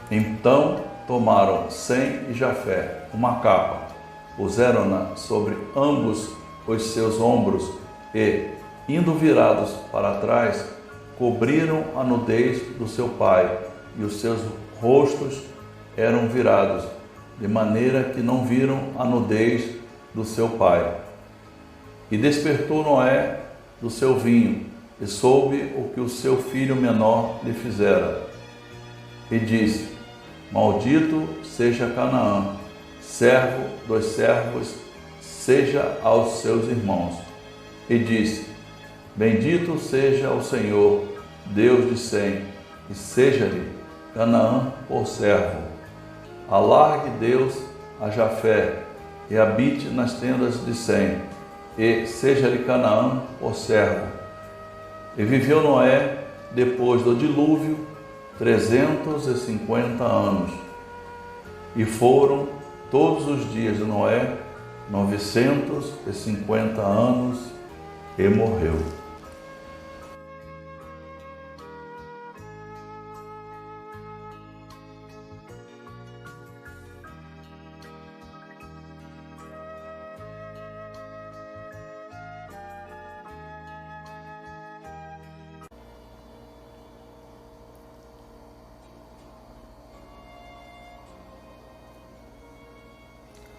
Então tomaram Sem e Jafé uma capa, puseram-na sobre ambos os seus ombros e, indo virados para trás, cobriram a nudez do seu pai, e os seus rostos eram virados, de maneira que não viram a nudez do seu pai. E despertou Noé do seu vinho, e soube o que o seu filho menor lhe fizera. E disse: Maldito seja Canaã, servo dos servos, seja aos seus irmãos. E disse: Bendito seja o Senhor, Deus de Sem, e seja-lhe Canaã por servo. Alargue Deus a Jafé, e habite nas tendas de Sem, e seja-lhe Canaã por servo. E viveu Noé, depois do dilúvio, 350 anos. E foram todos os dias de Noé 950 anos, e morreu.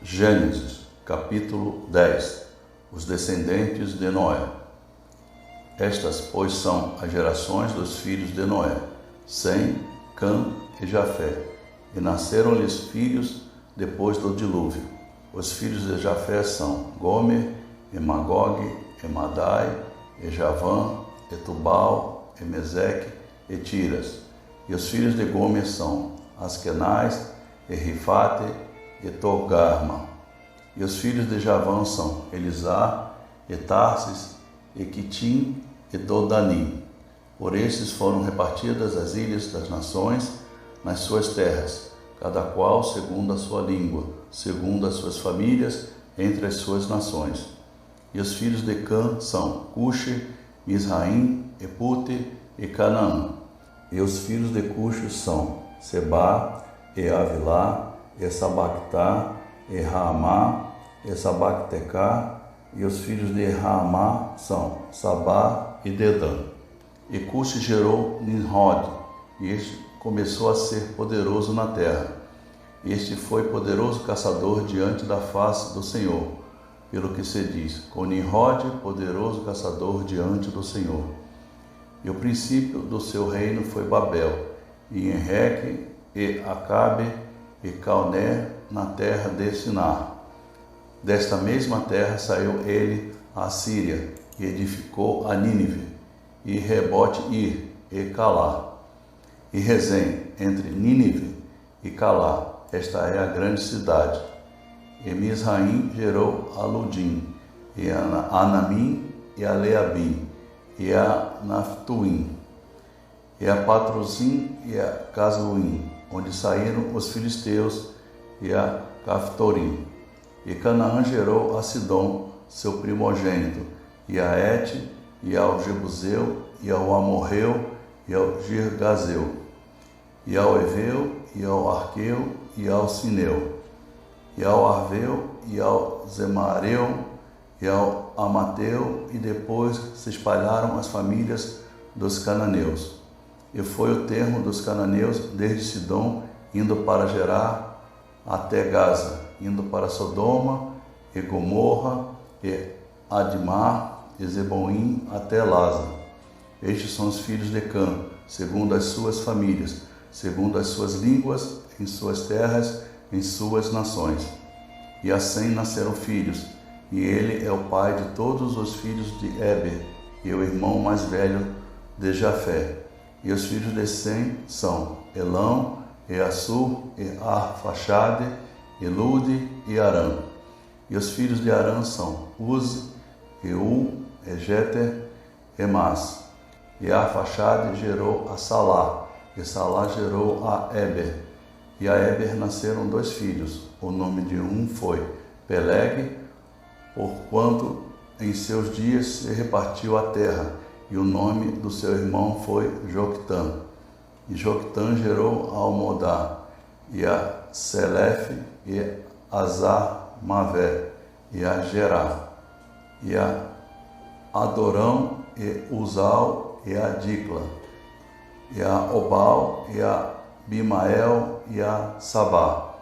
Gênesis, capítulo 10. Os descendentes de Noé. Estas, pois, são as gerações dos filhos de Noé, Sem, Cã e Jafé. E nasceram-lhes filhos depois do dilúvio. Os filhos de Jafé são Gomer, e Magog, e Madai, e Javã, e Tubal, e Meseque, e Tiras. E os filhos de Gomer são Askenaz, e Rifate, e Togarma. E os filhos de Javã são Elisá, e Tarsis, e Quitim, e Dodanim. Por estes foram repartidas as ilhas das nações nas suas terras, cada qual segundo a sua língua, segundo as suas famílias, entre as suas nações. E os filhos de Cã são Cuxi, Misraim, e Pute, e Canaã. E os filhos de Cuxi são Sebá, e Avilá, e Sabactá, e Raamá, e Sabactecá. E os filhos de Raamá são Sabá e Dedã. E Cuxi gerou Nimrod, e este começou a ser poderoso na terra. Este foi poderoso caçador diante da face do Senhor, pelo que se diz, com Nimrod, poderoso caçador diante do Senhor. E o princípio do seu reino foi Babel, e Enreque, e Acabe, e Calné, na terra de Sinar. Desta mesma terra saiu ele à Síria, e edificou a Nínive, e Rebote-Ir, e Calá, e Rezém, entre Nínive e Calá. Esta é a grande cidade. E Misraim gerou a Ludim, e a Anamim, e a Leabim, e a Naftuim, e a Patruzim, e a Casluim, onde saíram os filisteus, e a Caftorim. E Canaã gerou a Sidom, seu primogênito, e a Et, e ao Jebuseu, e ao Amorreu, e ao Girgazeu, e ao Eveu, e ao Arqueu, e ao Sineu, e ao Arveu, e ao Zemareu, e ao Amateu, e depois se espalharam as famílias dos cananeus. E foi o termo dos cananeus desde Sidom, indo para Gerar, até Gaza, indo para Sodoma, e Gomorra, e Admar, e Zeboim, até Lasa. Estes são os filhos de Cã, segundo as suas famílias, segundo as suas línguas, em suas terras, em suas nações. E a Sem nasceram filhos, e ele é o pai de todos os filhos de Eber, e o irmão mais velho de Jafé. E os filhos de Sem são Elão, e Assur, e Arfaxade, e Lude, e Arã. E os filhos de Arã são Uzi, e e Jeter, e Mas. E Arfaxade gerou a Salá, e Salá gerou a Eber. E a Eber nasceram 2 filhos. O nome de um foi Peleg, porquanto em seus dias se repartiu a terra, e o nome do seu irmão foi Joctã. E Joctã gerou a Almodá, e a Selefe, e Azar-Mavé, e a Gerá, e a Adorão, e Uzal, e a Dicla, e a Obal, e a Bimael, e a Sabá,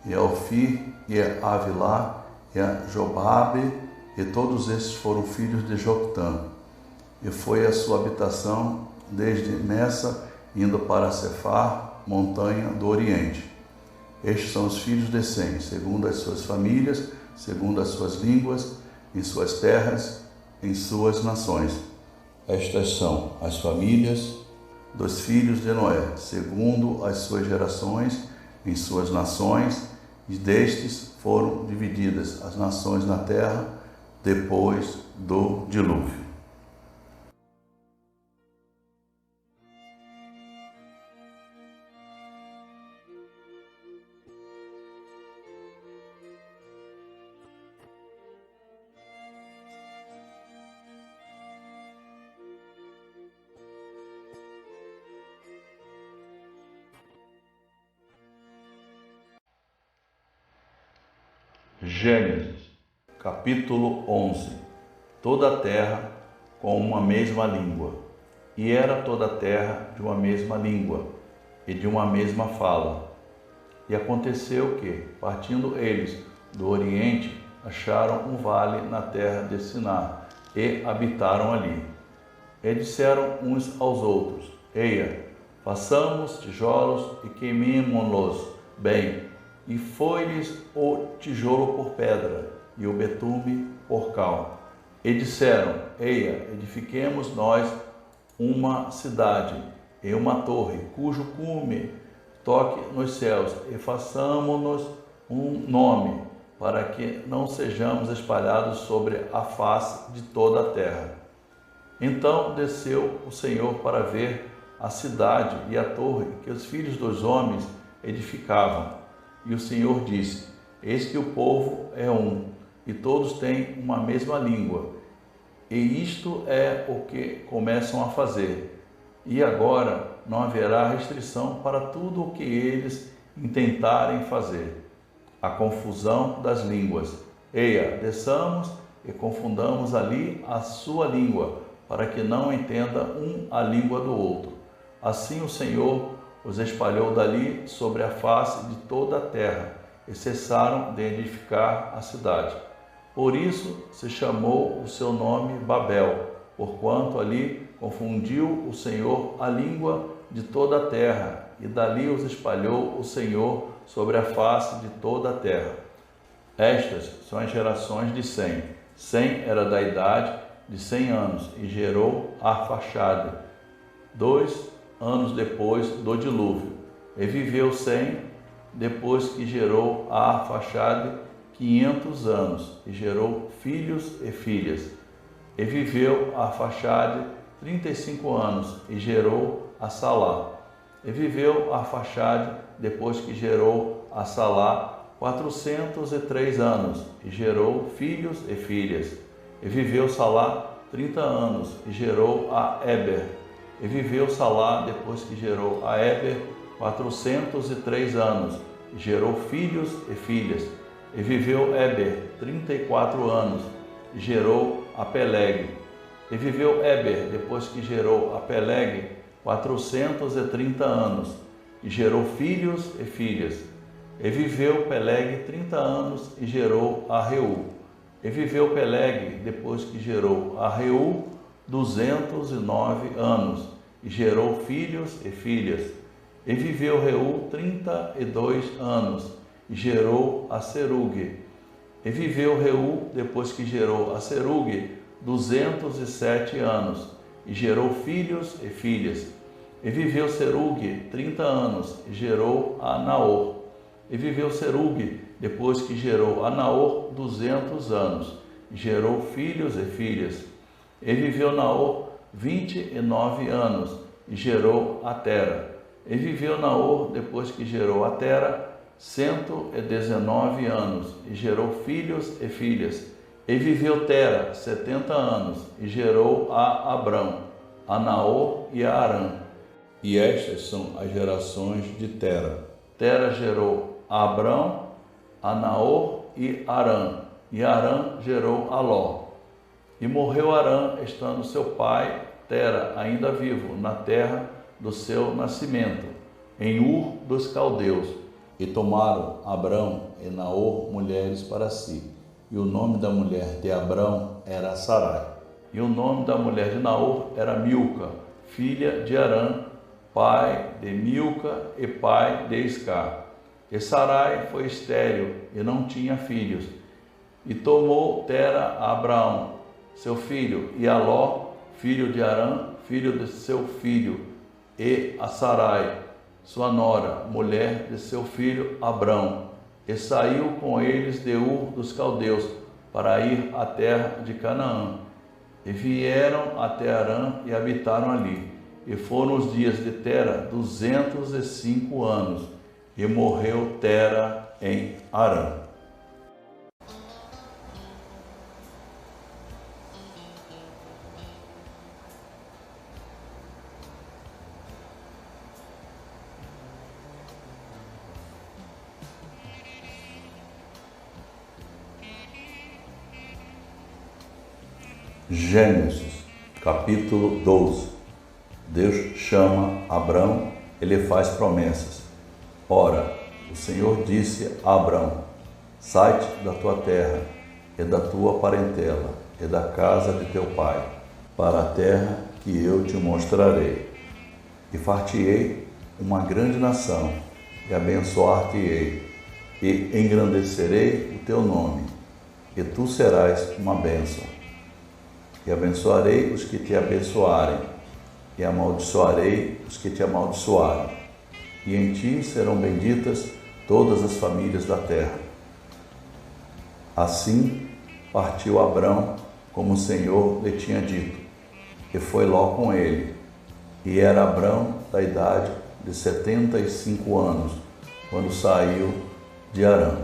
e a Ofir, e a Avilá, e a Jobabe, e todos estes foram filhos de Joctã. E foi a sua habitação desde Messa, indo para Cefar, montanha do Oriente. Estes são os filhos de Sem, segundo as suas famílias, segundo as suas línguas, em suas terras, em suas nações. Estas são as famílias dos filhos de Noé, segundo as suas gerações, em suas nações, e destes foram divididas as nações na terra depois do dilúvio. Gênesis, capítulo 11. Toda a terra com uma mesma língua. E era toda a terra de uma mesma língua e de uma mesma fala. E aconteceu que, partindo eles do Oriente acharam um vale na terra de Sinar e habitaram ali. E disseram uns aos outros: Eia, façamos tijolos e queimemo-los bem. E foi-lhes o tijolo por pedra e o betume por cal. E disseram: Eia, edifiquemos nós uma cidade e uma torre, cujo cume toque nos céus, e façamos-nos um nome, para que não sejamos espalhados sobre a face de toda a terra. Então desceu o Senhor para ver a cidade e a torre que os filhos dos homens edificavam. E o Senhor disse: Eis que o povo é um, e todos têm uma mesma língua. E isto é o que começam a fazer. E agora não haverá restrição para tudo o que eles intentarem fazer. A confusão das línguas. Eia, desçamos e confundamos ali a sua língua, para que não entenda um a língua do outro. Assim o Senhor os espalhou dali sobre a face de toda a terra, e cessaram de edificar a cidade. Por isso se chamou o seu nome Babel, porquanto ali confundiu o Senhor a língua de toda a terra, e dali os espalhou o Senhor sobre a face de toda a terra. Estas são as gerações de Sem. Sem era da idade de 100 anos, e gerou Arfaxade, 2 anos depois do dilúvio. E viveu Sem, depois que gerou Arfaxade, 500 anos, e gerou filhos e filhas. E viveu Arfaxade 35 anos, e gerou a Salá. E viveu Arfaxade, depois que gerou a Salá, 403 anos, e gerou filhos e filhas. E viveu Salá 30 anos, e gerou a Eber. E viveu Salá, depois que gerou a Eber, 403 anos, e gerou filhos e filhas. E viveu Eber 34 anos, e gerou a Peleg. E viveu Eber, depois que gerou a Peleg, 430 anos, e gerou filhos e filhas. E viveu Peleg 30 anos, e gerou a Reu. E viveu Peleg, depois que gerou a Reu, 209 anos, e gerou filhos e filhas. E viveu Reu 32 anos, e gerou a Serugue. E viveu Reu, depois que gerou a Serugue, 207 anos, e gerou filhos e filhas. E viveu Serugue 30 anos, e gerou a Naor. E viveu Serugue, depois que gerou a Naor, 200 anos, e gerou filhos e filhas. E viveu Naor 29 anos, e gerou a Tera. E viveu Naor, depois que gerou a Tera, 119 anos, e gerou filhos e filhas. E viveu Tera 70 anos, e gerou a Abrão, a Naor e a Arã. E estas são as gerações de Tera. Tera gerou a Abrão, a Naor e Arã. E Arã gerou a Ló. E morreu Arã, estando seu pai Tera ainda vivo, na terra do seu nascimento, em Ur dos Caldeus. E tomaram Abrão e Naor mulheres para si. E o nome da mulher de Abrão era Sarai. E o nome da mulher de Naor era Milca, filha de Arã, pai de Milca e pai de Iscar. E Sarai foi estéril e não tinha filhos. E tomou Tera a Abraão, seu filho, e a Ló, filho de Arã, filho de seu filho, e a Sarai, sua nora, mulher de seu filho Abrão, e saiu com eles de Ur dos Caldeus, para ir à terra de Canaã. E vieram até Arã e habitaram ali. E foram os dias de Tera 205 anos, e morreu Tera em Arã. Gênesis, capítulo 12. Deus chama Abrão e lhe faz promessas. Ora, o Senhor disse a Abrão: Sai-te da tua terra e da tua parentela e da casa de teu pai, para a terra que eu te mostrarei. E far-te-ei uma grande nação, e abençoar-te-ei, e engrandecerei o teu nome, e tu serás uma bênção. E abençoarei os que te abençoarem, e amaldiçoarei os que te amaldiçoarem. E em ti serão benditas todas as famílias da terra. Assim partiu Abrão, como o Senhor lhe tinha dito, e foi Ló com ele. E era Abrão da idade de 75 anos, quando saiu de Harã.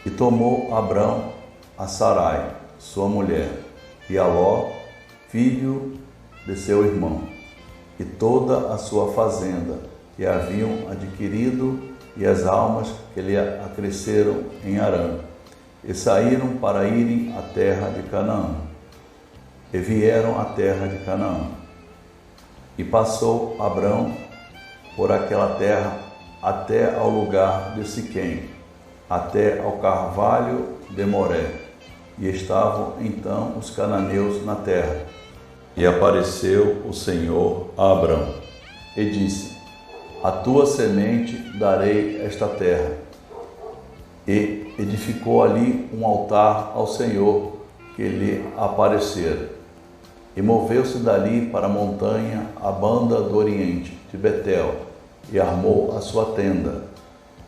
E tomou Abrão a Sarai, sua mulher, e a Ló, filho de seu irmão, e toda a sua fazenda, que haviam adquirido, e as almas que lhe acresceram em Harã, e saíram para irem à terra de Canaã. E vieram à terra de Canaã. E passou Abrão por aquela terra até ao lugar de Siquém, até ao carvalho de Moré. E estavam então os cananeus na terra. E apareceu o Senhor a Abrão, e disse: A tua semente darei esta terra. E edificou ali um altar ao Senhor que lhe aparecera. E moveu-se dali para a montanha, a banda do oriente, de Betel, e armou a sua tenda,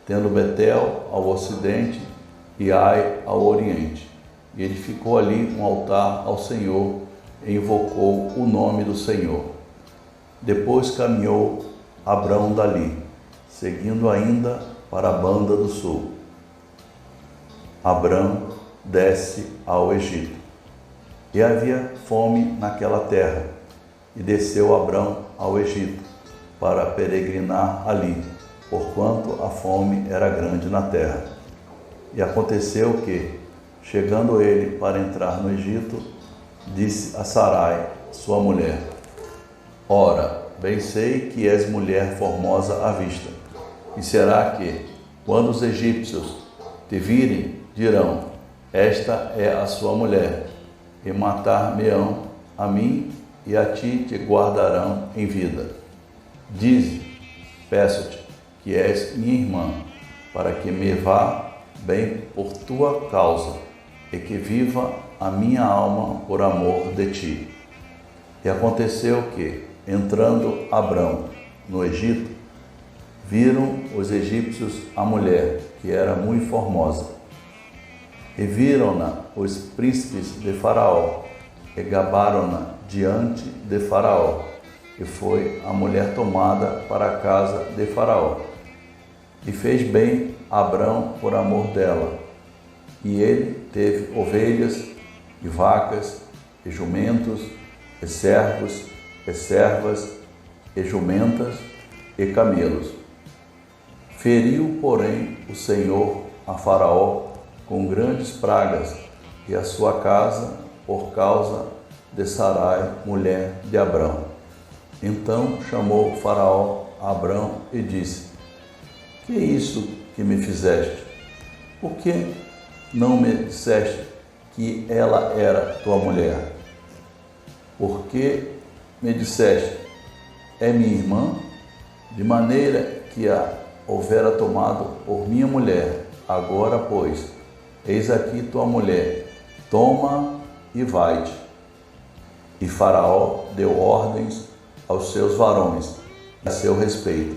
tendo Betel ao ocidente e Ai ao oriente. E edificou ali um altar ao Senhor, e invocou o nome do Senhor. Depois caminhou Abrão dali, seguindo ainda para a banda do sul. Abrão desce ao Egito. E havia fome naquela terra, e desceu Abrão ao Egito, para peregrinar ali, porquanto a fome era grande na terra. E aconteceu que, chegando ele para entrar no Egito, disse a Sarai, sua mulher: Ora, bem sei que és mulher formosa à vista. E será que, quando os egípcios te virem, dirão: Esta é a sua mulher, e matar-me-ão a mim, e a ti te guardarão em vida. Dize, peço-te, que és minha irmã, para que me vá bem por tua causa, e que viva a minha alma por amor de ti. E aconteceu que, entrando Abrão no Egito, viram os egípcios a mulher, que era muito formosa. E viram-na os príncipes de Faraó, e gabaram-na diante de Faraó, e foi a mulher tomada para a casa de Faraó. E fez bem Abrão por amor dela, e ele teve ovelhas, e vacas, e jumentos, e servos, e servas, e jumentas, e camelos. Feriu, porém, o Senhor a Faraó com grandes pragas, e a sua casa, por causa de Sarai, mulher de Abrão. Então chamou Faraó a Abrão e disse: Que é isso que me fizeste? Por que não me disseste que ela era tua mulher? Por que me disseste: É minha irmã? De maneira que a houvera tomado por minha mulher. Agora, pois, eis aqui tua mulher, toma e vai-te. E Faraó deu ordens aos seus varões a seu respeito,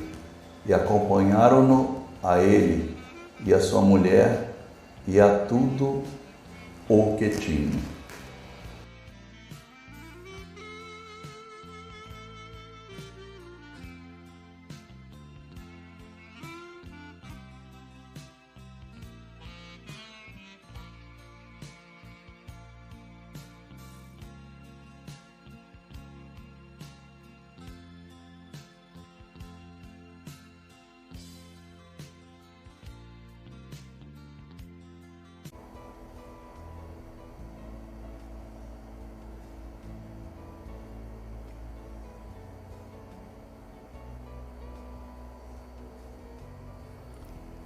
e acompanharam-no a ele e a sua mulher e a tudo o que tinha.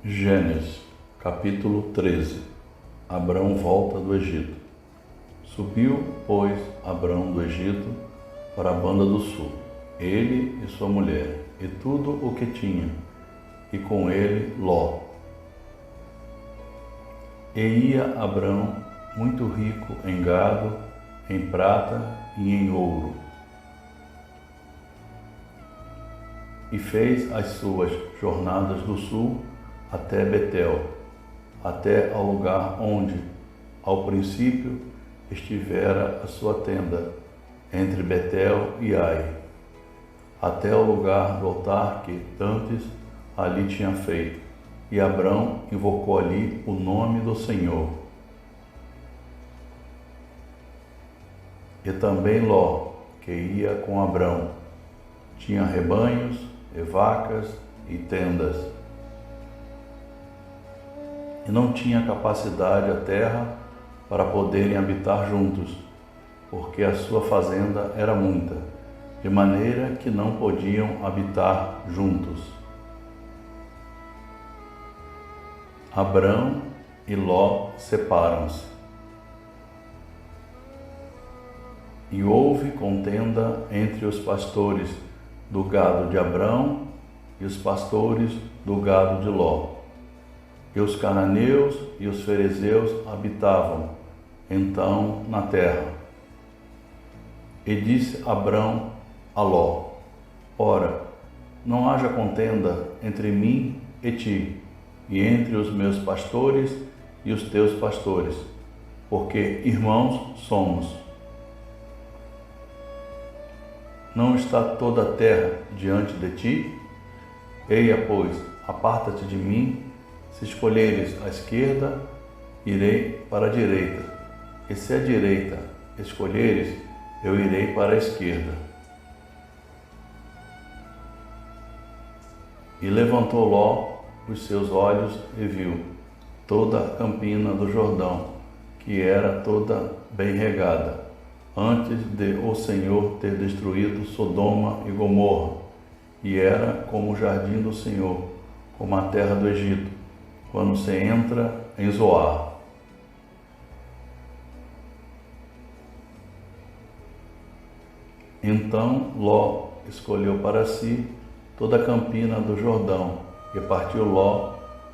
Gênesis, Capítulo 13. Abrão volta do Egito. Subiu, pois, Abrão do Egito para a banda do sul, ele e sua mulher, e tudo o que tinha, e com ele Ló. E ia Abrão muito rico em gado, em prata e em ouro. E fez as suas jornadas do sul até Betel, até ao lugar onde, ao princípio, estivera a sua tenda, entre Betel e Ai, até ao lugar do altar que dantes ali tinha feito. E Abrão invocou ali o nome do Senhor. E também Ló, que ia com Abrão, tinha rebanhos e vacas e tendas. E não tinha capacidade a terra para poderem habitar juntos, porque a sua fazenda era muita, de maneira que não podiam habitar juntos. Abrão e Ló separam-se. E houve contenda entre os pastores do gado de Abrão e os pastores do gado de Ló. E os cananeus e os ferezeus habitavam então na terra. E disse Abrão a Ló: Ora, não haja contenda entre mim e ti, e entre os meus pastores e os teus pastores, porque irmãos somos. Não está toda a terra diante de ti? Eia, pois, aparta-te de mim. Se escolheres a esquerda, irei para a direita, e se a direita escolheres, eu irei para a esquerda. E levantou Ló os seus olhos e viu toda a campina do Jordão, que era toda bem regada, antes de o Senhor ter destruído Sodoma e Gomorra, e era como o jardim do Senhor, como a terra do Egito, quando se entra em Zoar. Então Ló escolheu para si toda a campina do Jordão, e partiu Ló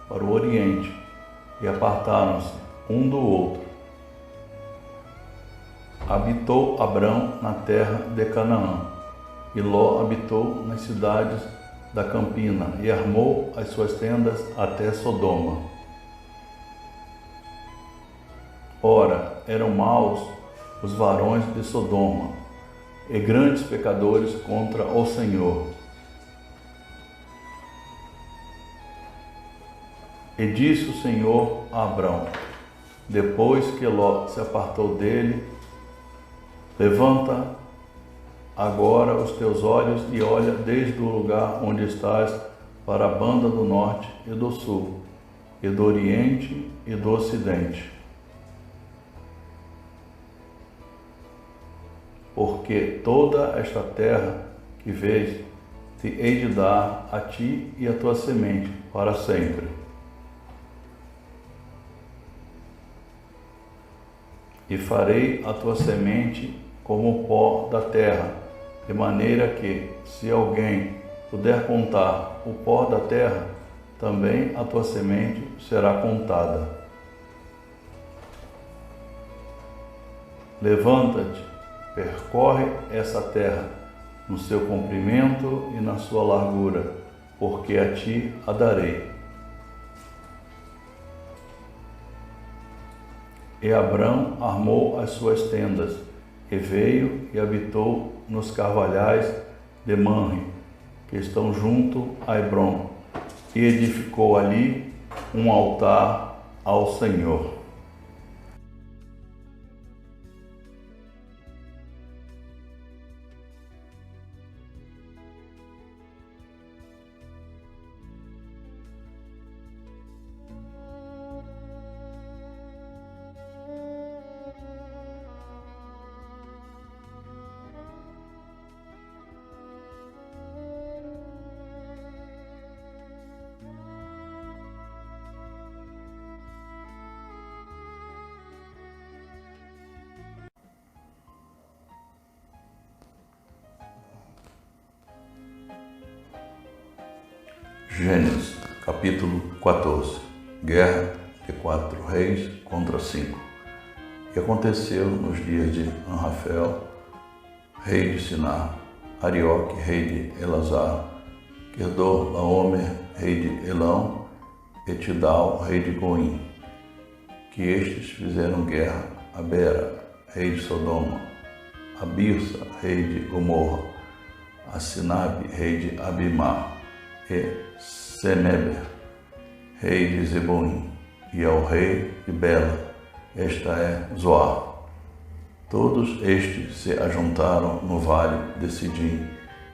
para o oriente, e apartaram-se um do outro. Habitou Abrão na terra de Canaã, e Ló habitou nas cidades da campina, e armou as suas tendas até Sodoma. Ora, eram maus os varões de Sodoma, e grandes pecadores contra o Senhor. E disse o Senhor a Abrão, depois que Ló se apartou dele: Levanta agora os teus olhos e olha desde o lugar onde estás para a banda do norte e do sul, e do oriente e do ocidente. Porque toda esta terra que vês te hei de dar a ti e a tua semente para sempre. E farei a tua semente como o pó da terra, de maneira que, se alguém puder contar o pó da terra, também a tua semente será contada. Levanta-te, percorre essa terra, no seu comprimento e na sua largura, porque a ti a darei. E Abrão armou as suas tendas, e veio e habitou nos carvalhais de Manre, que estão junto a Hebrom, e edificou ali um altar ao Senhor. Gênesis, capítulo 14. Guerra de 4 reis contra 5. E aconteceu nos dias de Amrafel, rei de Sinar, Arioque, rei de Elasar, Quedorlaomer, rei de Elão, e Tidal, rei de Goim, que estes fizeram guerra a Bera, rei de Sodoma, a Birsa, rei de Gomorra, a Sinabe, rei de Abimá, e Seneber, rei de Zeboim, e ao rei de Bela, esta é Zoar. Todos estes se ajuntaram no vale de Sidim,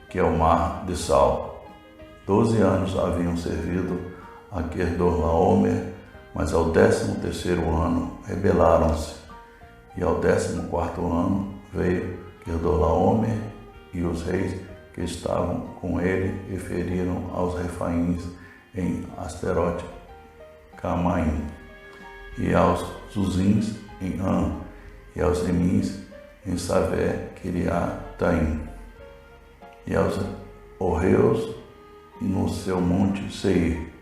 que é o mar de Sal. 12 anos haviam servido a Quedorlaomer, mas ao 13º ano rebelaram-se, e ao 14º ano veio Quedorlaomer e os reis que estavam com ele e feriram aos refaíns em Asterote Camaim, e aos Zuzins em An, e aos Emins em Savé Kiriataim, e aos Orreus no seu monte Seir,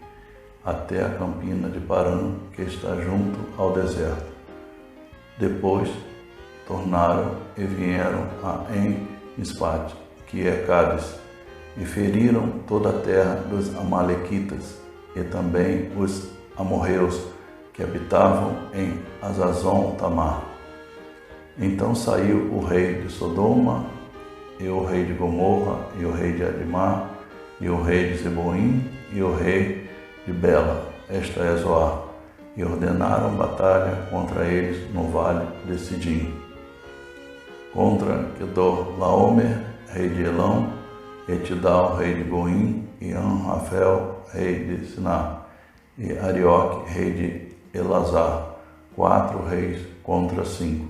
até a campina de Parã, que está junto ao deserto. Depois tornaram e vieram a En-Mispate, que é Cádiz, e feriram toda a terra dos Amalequitas, e também os amorreus que habitavam em Azazon Tamar. Então saiu o rei de Sodoma, e o rei de Gomorra, e o rei de Adimá, e o rei de Zeboim, e o rei de Bela, esta é Zoar, e ordenaram batalha contra eles no vale de Sidim, contra Quedorlaomer, rei de Elão, e Tidal, rei de Goim, e Amrafel, rei de Sinar, e Arioque, rei de Elasar, 4 reis contra 5.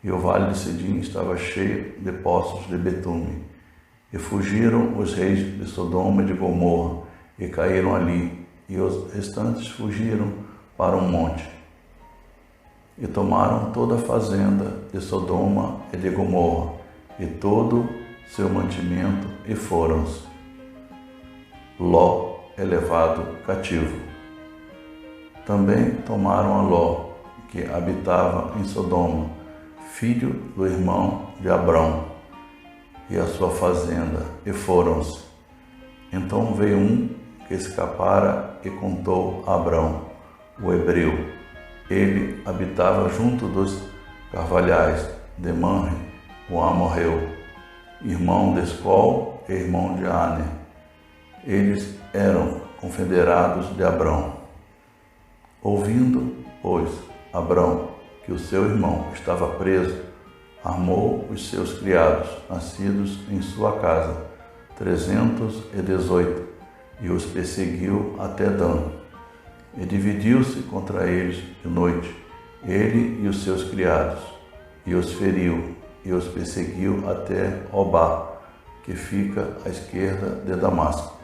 E o vale de Sidim estava cheio de poços de betume. E fugiram os reis de Sodoma e de Gomorra, e caíram ali, e os restantes fugiram para um monte. E tomaram toda a fazenda de Sodoma e de Gomorra, e todo seu mantimento, e foram-se. Ló é levado cativo. Também tomaram a Ló, que habitava em Sodoma, filho do irmão de Abrão, e a sua fazenda, e foram-se. Então veio um que escapara e contou a Abrão, o hebreu. Ele habitava junto dos carvalhais de Manre, o amorreu, irmão de Escol e irmão de Aner. Eles eram confederados de Abrão. Ouvindo, pois, Abrão que o seu irmão estava preso, armou os seus criados, nascidos em sua casa, 318, e os perseguiu até Dan. E dividiu-se contra eles de noite, ele e os seus criados, e os feriu, e os perseguiu até Obá, que fica à esquerda de Damasco.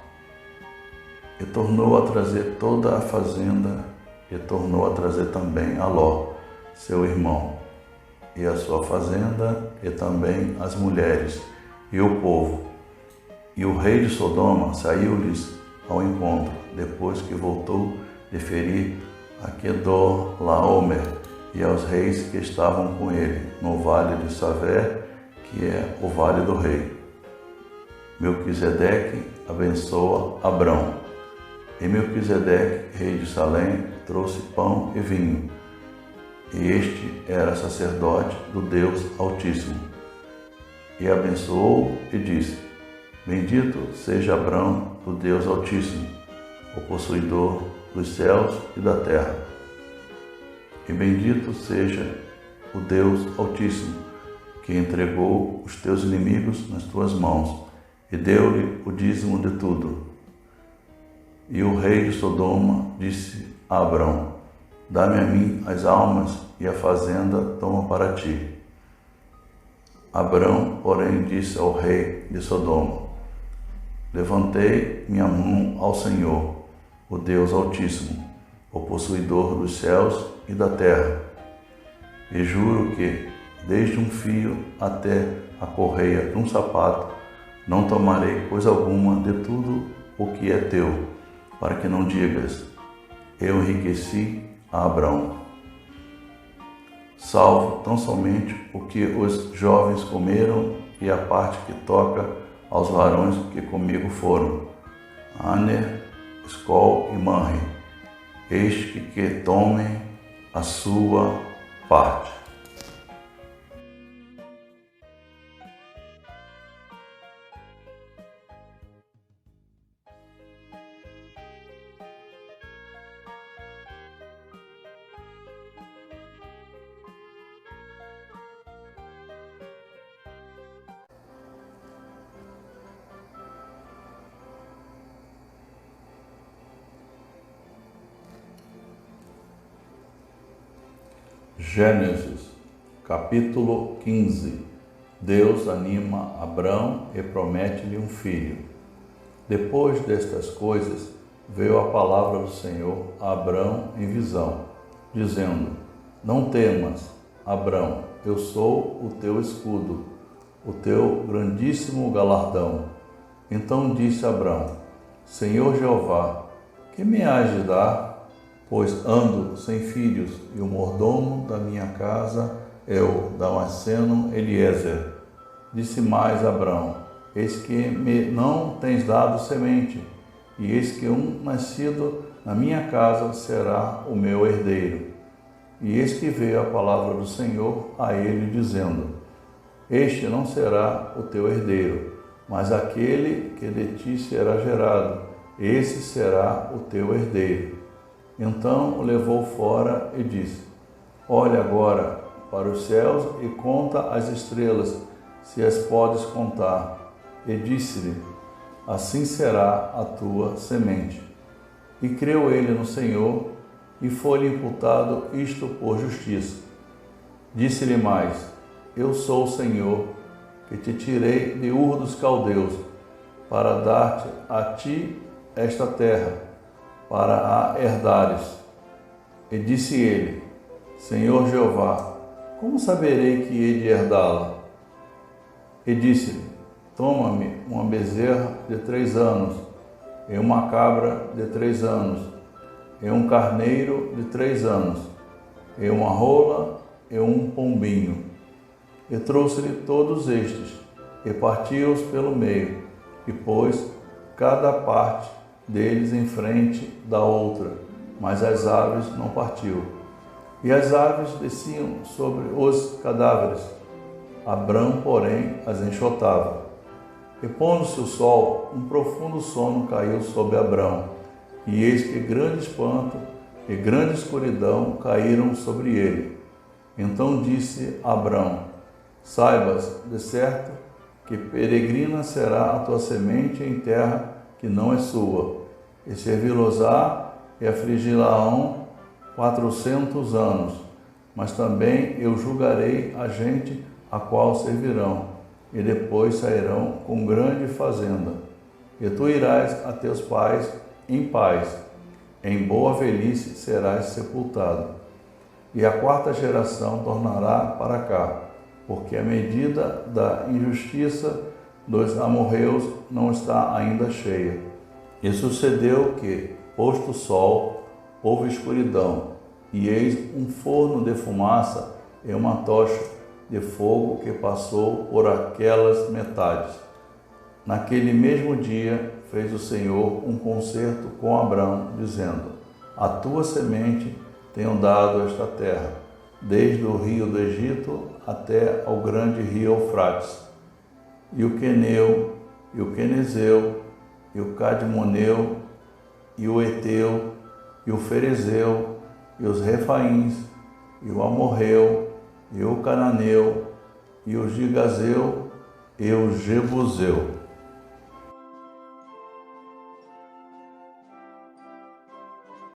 E tornou a trazer toda a fazenda, e tornou a trazer também a Ló, seu irmão, e a sua fazenda, e também as mulheres, e o povo. E o rei de Sodoma saiu-lhes ao encontro, depois que voltou de ferir a Quedorlaomer e aos reis que estavam com ele, no vale de Savé, que é o vale do rei. Melquisedeque abençoa Abrão. E Melquisedeque, rei de Salém, trouxe pão e vinho. E este era sacerdote do Deus Altíssimo. E abençoou e disse: Bendito seja Abrão, do Deus Altíssimo, o possuidor dos céus e da terra. E bendito seja o Deus Altíssimo, que entregou os teus inimigos nas tuas mãos, e deu-lhe o dízimo de tudo. E o rei de Sodoma disse a Abrão: Dá-me a mim as almas, e a fazenda toma para ti. Abrão, porém, disse ao rei de Sodoma: Levantei minha mão ao Senhor, o Deus Altíssimo, o possuidor dos céus e da terra, e juro que, desde um fio até a correia de um sapato, não tomarei coisa alguma de tudo o que é teu, para que não digas: eu enriqueci a Abrão. Salvo tão somente o que os jovens comeram e a parte que toca aos varões que comigo foram, Aner, Escol e Manre, eis que tomem a sua parte. Gênesis, capítulo 15. Deus anima Abrão e promete-lhe um filho. Depois destas coisas, veio a palavra do Senhor a Abrão em visão, dizendo: não temas, Abrão, eu sou o teu escudo, o teu grandíssimo galardão. Então disse Abrão: Senhor Jeová, que me hás de dar? Pois ando sem filhos, e o mordomo da minha casa é o Damasceno Eliezer. Disse mais Abrão: eis que me não tens dado semente, e eis que um nascido na minha casa será o meu herdeiro. E eis que veio a palavra do Senhor a ele, dizendo: este não será o teu herdeiro, mas aquele que de ti será gerado, esse será o teu herdeiro. Então o levou fora e disse: olha agora para os céus e conta as estrelas, se as podes contar. E disse-lhe: assim será a tua semente. E creu ele no Senhor, e foi-lhe imputado isto por justiça. Disse-lhe mais: eu sou o Senhor, que te tirei de Ur dos Caldeus, para dar-te a ti esta terra, para a herdares. E disse ele: Senhor Jeová, como saberei que hei de herdá-la? E disse-lhe: toma-me uma bezerra de 3 anos, e uma cabra de 3 anos, e um carneiro de 3 anos, e uma rola, e um pombinho. E trouxe-lhe todos estes, e partiu-os pelo meio, e pôs cada parte deles em frente da outra, mas as aves não partiu. E as aves desciam sobre os cadáveres, Abrão, porém, as enxotava. E pondo-se o sol, um profundo sono caiu sobre Abrão, e eis que grande espanto e grande escuridão caíram sobre ele. Então disse Abrão: saibas, de certo, que peregrina será a tua semente em terra que não é sua, e servi-los-á e afligi-la-ão 400 anos, mas também eu julgarei a gente a qual servirão, e depois sairão com grande fazenda. E tu irás a teus pais em paz, em boa velhice serás sepultado. E a 4ª geração tornará para cá, porque a medida da injustiça dos amorreus não está ainda cheia. E sucedeu que, posto o sol, houve escuridão, e eis um forno de fumaça e uma tocha de fogo que passou por aquelas metades. Naquele mesmo dia fez o Senhor um concerto com Abrão, dizendo: a tua semente tenho dado esta terra, desde o rio do Egito até ao grande rio Eufrates, e o Queneu, e o Quenezeu, e o Cadmoneu, e o Eteu, e o Ferezeu, e os Refaíns, e o Amorreu, e o Cananeu, e o Gigazeu, e o Jebuseu.